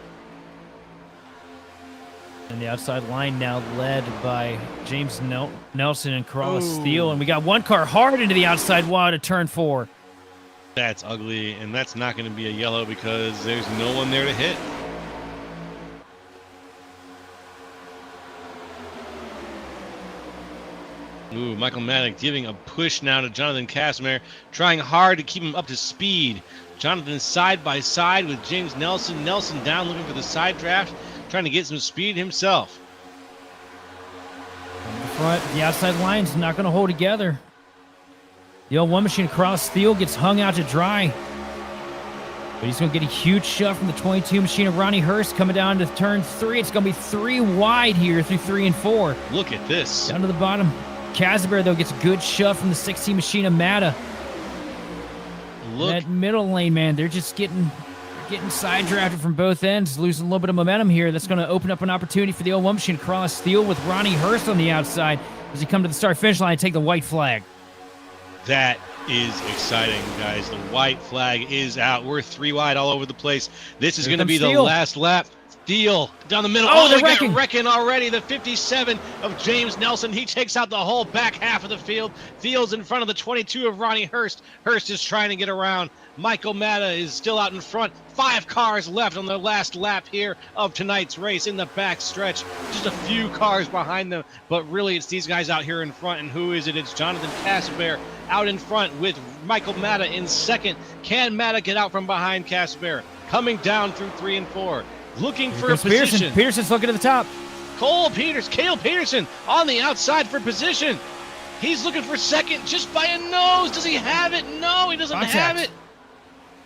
And the outside line now led by James Nelson and Carlos Steele. And we got one car hard into the outside wall to turn 4. That's ugly, and that's not going to be a yellow because there's no one there to hit. Ooh, Michael Maddox giving a push now to Jonathan Casimir, trying hard to keep him up to speed. Jonathan side by side with James Nelson. Nelson down looking for the side draft, trying to get some speed himself. From the front, the outside line's not going to hold together. The old one machine across Steele gets hung out to dry. But he's going to get a huge shove from the 22 machine of Ronnie Hurst coming down to turn 3. It's going to be 3 wide here through 3 and 4. Look at this. Down to the bottom. Casimir, though, gets a good shove from the 16 machine of Matta. Look. That middle lane, man, they're just getting side drafted from both ends, losing a little bit of momentum here. That's going to open up an opportunity for the old one machine across Steele with Ronnie Hurst on the outside as he come to the start-finish line and take the white flag. That is exciting, guys. The white flag is out. We're 3 wide all over the place. This is going to be the last lap. Steele down the middle. Oh, they're wrecking already. The 57 of James Nelson. He takes out the whole back half of the field. Thiel's in front of the 22 of Ronnie Hurst. Hurst is trying to get around. Michael Matta is still out in front. 5 cars left on the last lap here of tonight's race in the back stretch. Just a few cars behind them, but really it's these guys out here in front. And who is it? It's Jonathan Casimir out in front with Michael Matta in second. Can Matta get out from behind Casimir? Coming down through 3 and 4. Looking for a position. Peterson's looking at the top. Cale Peterson on the outside for position. He's looking for second just by a nose. Does he have it? No, he doesn't have it.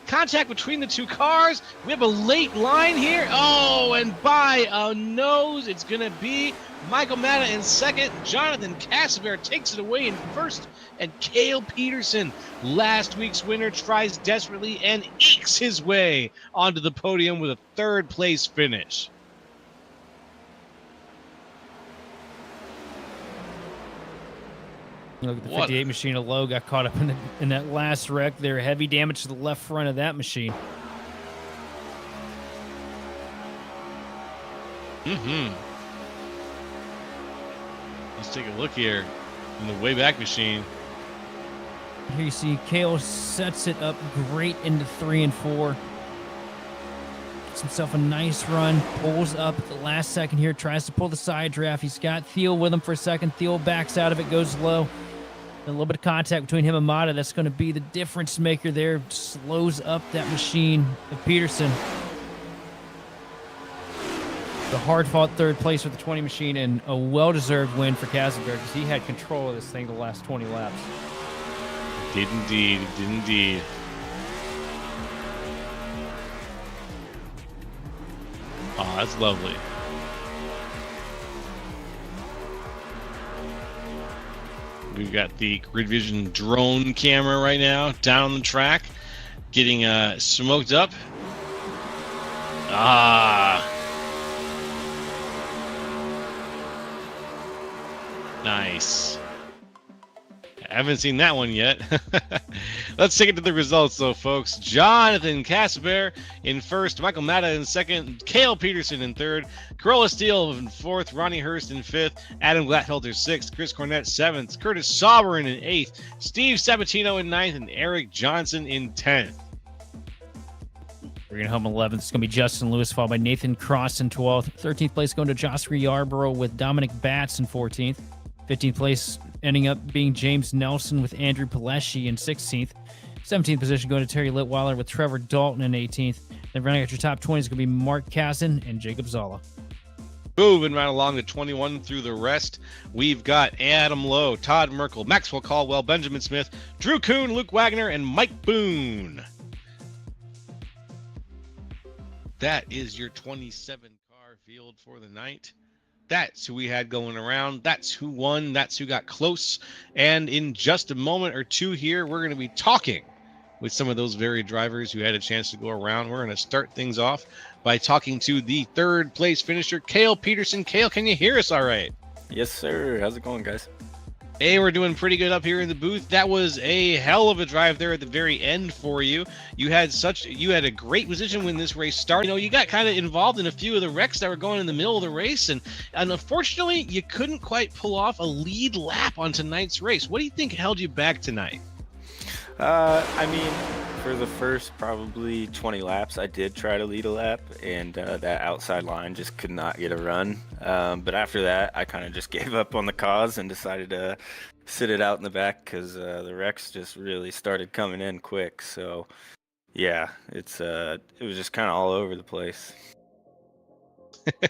Contact between the 2 cars. We have a late line here. Oh, and by a nose, it's going to be Michael Matta in second. Jonathan Casimir takes it away in first. And Cale Peterson, last week's winner, tries desperately and ekes his way onto the podium with a 3rd place finish. Look at the 58 machine of Lowe got caught up in that last wreck there. Heavy damage to the left front of that machine. Let's take a look here in the way back machine. Here you see Cale sets it up great into 3 and 4. Gets himself a nice run, pulls up at the last second here, tries to pull the side draft. He's got Thiel with him for a second. Thiel backs out of it, goes low. A little bit of contact between him and Matta. That's going to be the difference maker there. Slows up that machine of Peterson. The hard-fought 3rd place with the 20 machine and a well-deserved win for Casimir because he had control of this thing the last 20 laps. Did indeed. Oh, that's lovely. We've got the Grid Vision drone camera right now down on the track, getting smoked up. Nice. I haven't seen that one yet. Let's take it to the results, though, folks. Jonathan Casimir in first, Michael Matta in second, Cale Peterson in third, Corolla Steele in fourth, Ronnie Hurst in fifth, Adam Glatfelter sixth, Chris Cornett seventh, Curtis Sauberin in eighth, Steve Sabatino in ninth, and Eric Johnson in 10th. We're going to home 11th. It's going to be Justin Lewis, followed by Nathan Cross in 12th. 13th place going to Josker Yarborough with Dominic Batts in 14th. 15th place ending up being James Nelson with Andrew Pileshi in 16th. 17th position going to Terry Litweiler with Trevor Dalton in 18th. Then running out your top 20 is going to be Mark Casson and Jacob Zala. Moving right along to 21 through the rest, we've got Adam Lowe, Todd Merkel, Maxwell Caldwell, Benjamin Smith, Drew Kuhn, Luke Wagner, and Mike Boone. That is your 27-car field for the night. That's who we had going around. That's who won. That's who got close. And in just a moment or two here, we're going to be talking with some of those very drivers who had a chance to go around. We're going to start things off by talking to the third place finisher, Cale Peterson. Cale, can you hear us all right? Yes, sir. How's it going, guys? Hey, we're doing pretty good up here in the booth. That was a hell of a drive there at the very end for you. You had a great position when this race started. You got kind of involved in a few of the wrecks that were going in the middle of the race, and unfortunately, you couldn't quite pull off a lead lap on tonight's race. What do you think held you back tonight? For the first probably 20 laps, I did try to lead a lap, and that outside line just could not get a run. But after that, I kind of just gave up on the cause and decided to sit it out in the back because the wrecks just really started coming in quick. So, yeah, it was just kind of all over the place.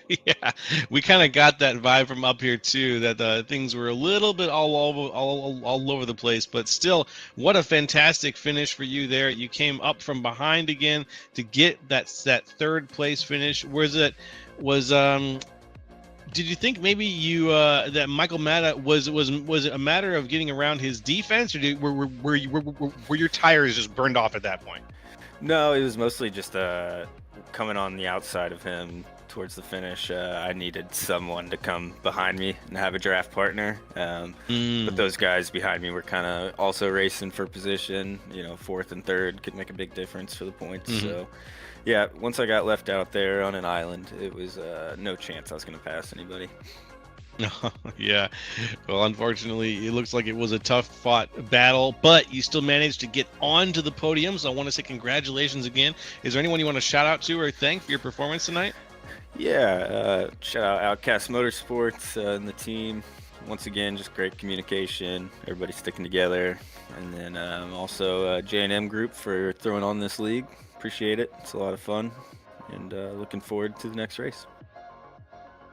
Yeah, we kind of got that vibe from up here too, that things were a little bit all over the place, but still, what a fantastic finish for you there. You came up from behind again to get that third place finish. Did you think maybe that Michael Matta was it a matter of getting around his defense, or were your tires just burned off at that point? No, it was mostly just coming on the outside of him towards the finish. I needed someone to come behind me and have a draft partner. But those guys behind me were kind of also racing for position. Fourth and third could make a big difference for the points. Mm-hmm. So, yeah, once I got left out there on an island, it was no chance I was going to pass anybody. Yeah, well, unfortunately, it looks like it was a tough fought battle, but you still managed to get onto the podium. So I want to say congratulations again. Is there anyone you want to shout out to or thank for your performance tonight? Yeah, shout out Outcast Motorsports and the team. Once again, just great communication, everybody sticking together. And then also J&M Group for throwing on this league. Appreciate it. It's a lot of fun, and looking forward to the next race.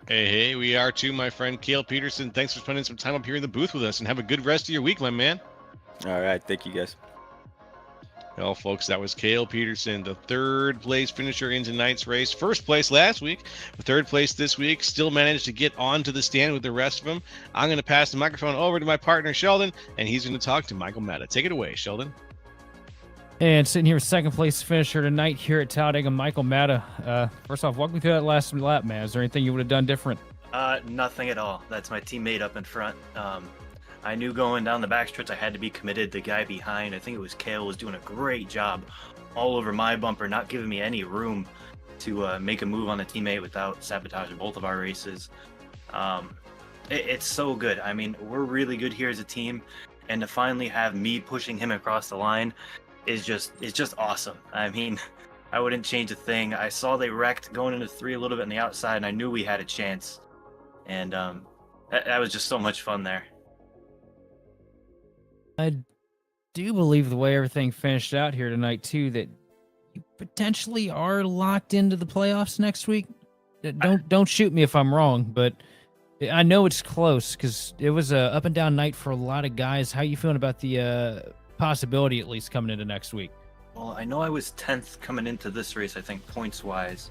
Hey, we are too, my friend Cale Peterson. Thanks for spending some time up here in the booth with us, and have a good rest of your week, my man. All right, thank you, guys. Well, folks, that was Cale Peterson, the third place finisher in tonight's race. First place last week, but third place this week. Still managed to get onto the stand with the rest of them. I'm going to pass the microphone over to my partner, Sheldon, and he's going to talk to Michael Matta. Take it away, Sheldon. And sitting here with second place finisher tonight here at Talladega, Michael Matta. First off, walk me through that last lap, man. Is there anything you would have done different? Nothing at all. That's my teammate up in front. I knew going down the backstretch I had to be committed. The guy behind, I think it was Cale, was doing a great job all over my bumper, not giving me any room to make a move on a teammate without sabotaging both of our races. It's so good. I mean, we're really good here as a team, and to finally have me pushing him across the line is just awesome. I mean, I wouldn't change a thing. I saw they wrecked going into 3 a little bit on the outside, and I knew we had a chance. And that was just so much fun there. I do believe the way everything finished out here tonight, too, that you potentially are locked into the playoffs next week. Don't shoot me if I'm wrong, but I know it's close because it was a up and down night for a lot of guys. How you feeling about the possibility at least coming into next week? Well, I know I was 10th coming into this race, I think, points-wise.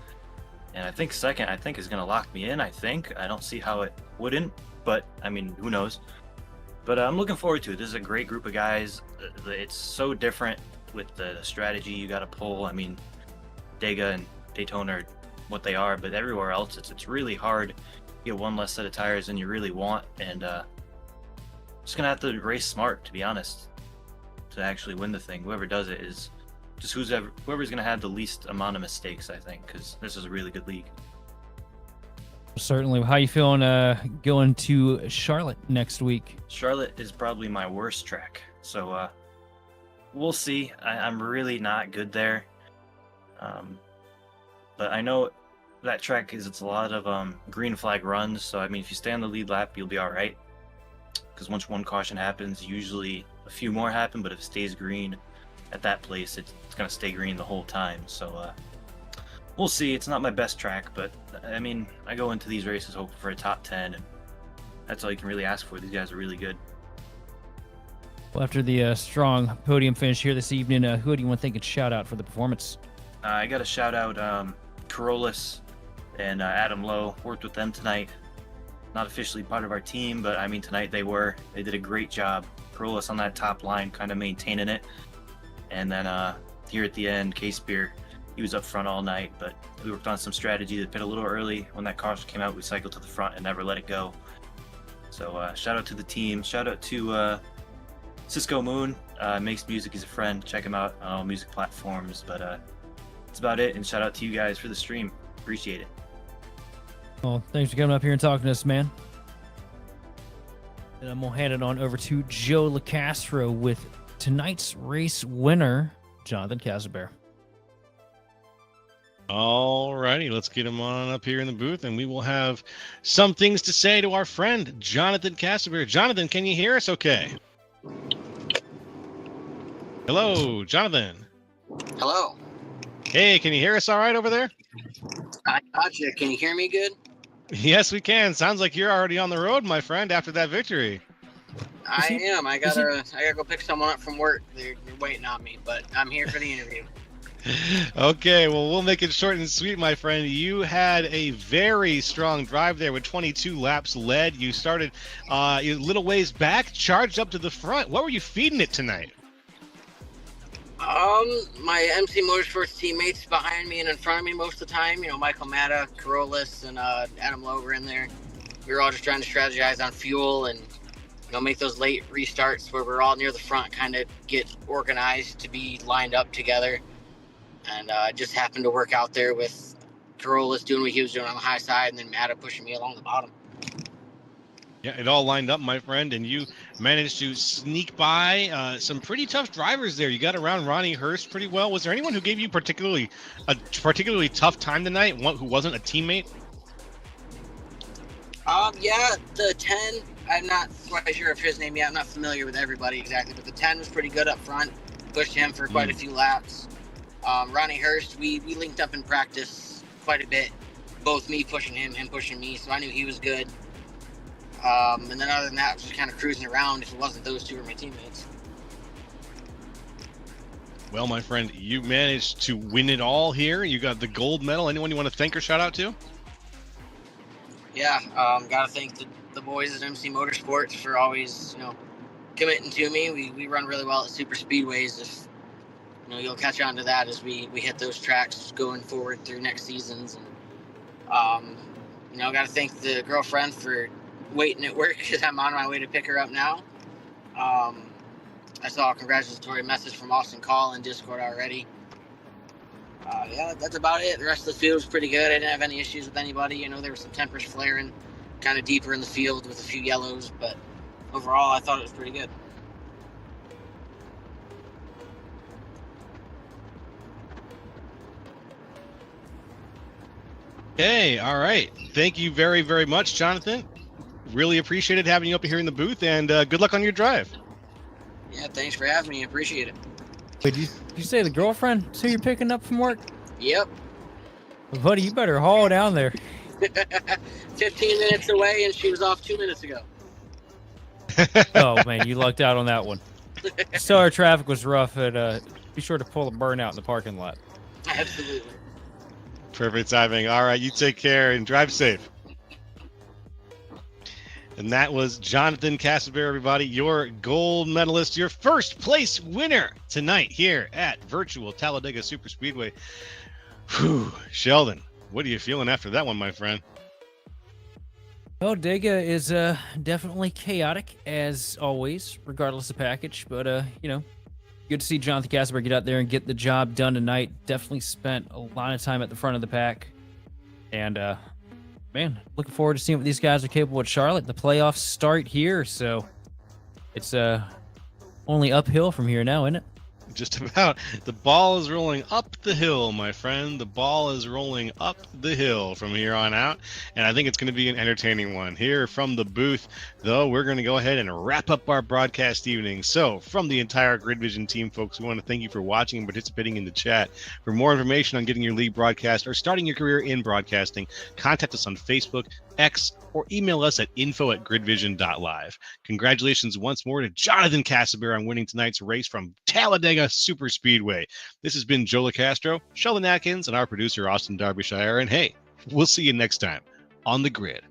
And I think second, I think, is going to lock me in, I think. I don't see how it wouldn't, but, I mean, who knows? But I'm looking forward to it. This is a great group of guys. It's so different with the strategy you got to pull. I mean, Dega and Daytona are what they are, but everywhere else, it's really hard to get one less set of tires than you really want. And just going to have to race smart, to be honest, to actually win the thing. Whoever does it is just whoever's going to have the least amount of mistakes, I think, because this is a really good league. Certainly. How you feeling going to Charlotte next week? Charlotte is probably my worst track, so we'll see. I'm really not good there, but I know that track it's a lot of green flag runs. So I mean, if you stay on the lead lap, you'll be all right. Because once one caution happens, usually a few more happen. But if it stays green at that place, it's gonna stay green the whole time. So we'll see. It's not my best track, but I mean, I go into these races hoping for a top 10, and that's all you can really ask for. These guys are really good. Well, after the strong podium finish here this evening, who do you want to thank and shout out for the performance? I got to shout out Carolus and Adam Lowe. Worked with them tonight. Not officially part of our team, but I mean, tonight they were. They did a great job. Carolus on that top line, kind of maintaining it. And then here at the end, K-Spear, he was up front all night, but we worked on some strategy to pit a little early. When that caution came out, we cycled to the front and never let it go. So shout out to the team. Shout out to Cisco Moon. Makes music. He's a friend. Check him out on all music platforms. But that's about it. And shout out to you guys for the stream. Appreciate it. Well, thanks for coming up here and talking to us, man. And I'm going to hand it on over to Joe LaCastro with tonight's race winner, Jonathan Casaber. All righty, let's get him on up here in the booth, and we will have some things to say to our friend, Jonathan Casaber. Jonathan, can you hear us okay? Hello, Jonathan. Hello. Hey, can you hear us all right over there? I got you. Can you hear me good? Yes, we can. Sounds like you're already on the road, my friend, after that victory. I am. I gotta go pick someone up from work. They're waiting on me, but I'm here for the interview. Okay, well, we'll make it short and sweet, my friend. You had a very strong drive there with 22 laps led. You started a little ways back, charged up to the front. What were you feeding it tonight? My MC Motorsports teammates behind me and in front of me most of the time. You know, Michael Matta, Carolus, and Adam Lowe were in there. We were all just trying to strategize on fuel and, you know, make those late restarts where we're all near the front, kind of get organized to be lined up together. And just happened to work out there with Carolus doing what he was doing on the high side, and then Matta pushing me along the bottom. Yeah, it all lined up, my friend, and you managed to sneak by some pretty tough drivers there. You got around Ronnie Hurst pretty well. Was there anyone who gave you a particularly tough time tonight, who wasn't a teammate? Yeah, the 10, I'm not quite sure of his name yet. I'm not familiar with everybody exactly, but the 10 was pretty good up front. Pushed him for quite a few laps. Ronnie Hurst, we linked up in practice quite a bit. Both me pushing him pushing me, so I knew he was good. And then other than that, I was just kind of cruising around. If it wasn't those two were my teammates. Well, my friend, you managed to win it all here. You got the gold medal. Anyone you want to thank or shout out to? Yeah, gotta thank the boys at MC Motorsports for always, you know, committing to me. We run really well at Superspeedways. If you know, you'll catch on to that as we hit those tracks going forward through next seasons. And you know, gotta thank the girlfriend for waiting at work because I'm on my way to pick her up now. I saw a congratulatory message from Austin Call in Discord already. Yeah, that's about it. The rest of the field was pretty good. I didn't have any issues with anybody. You know, there were some tempers flaring kind of deeper in the field with a few yellows, but overall, I thought it was pretty good. Hey, all right. Thank you very, very much, Jonathan. Really appreciated having you up here in the booth, and good luck on your drive. Yeah, thanks for having me. Appreciate it. Wait, did you say the girlfriend who you're picking up from work? Yep. Buddy, you better haul down there. 15 minutes away, and she was off 2 minutes ago. Oh, man, you lucked out on that one. So our traffic was rough, and be sure to pull a burnout in the parking lot. Absolutely. Perfect timing. All right, you take care and drive safe. And that was Jonathan Casaber, everybody, your gold medalist, your first place winner tonight here at Virtual Talladega Superspeedway. Whew. Sheldon, what are you feeling after that one, my friend? Well, Dega is definitely chaotic, as always, regardless of package. But, you know, good to see Jonathan Casaber get out there and get the job done tonight. Definitely spent a lot of time at the front of the pack. And, man, looking forward to seeing what these guys are capable of. Charlotte, the playoffs start here, so it's only uphill from here now, isn't it? Just about. The ball is rolling up the hill, my friend. The ball is rolling up the hill from here on out, and I think it's going to be an entertaining one. Here from the booth, though, we're going to go ahead and wrap up our broadcast evening. So from the entire Grid Vision team, folks, we want to thank you for watching and participating in the chat. For more information on getting your league broadcast or starting your career in broadcasting, contact us on Facebook, X, or email us at info@gridvision.live. Congratulations once more to Jonathan Casaber on winning tonight's race from Talladega Superspeedway. This has been Joe LaCastro, Sheldon Atkins, and our producer, Austin Derbyshire. And hey, we'll see you next time on the grid.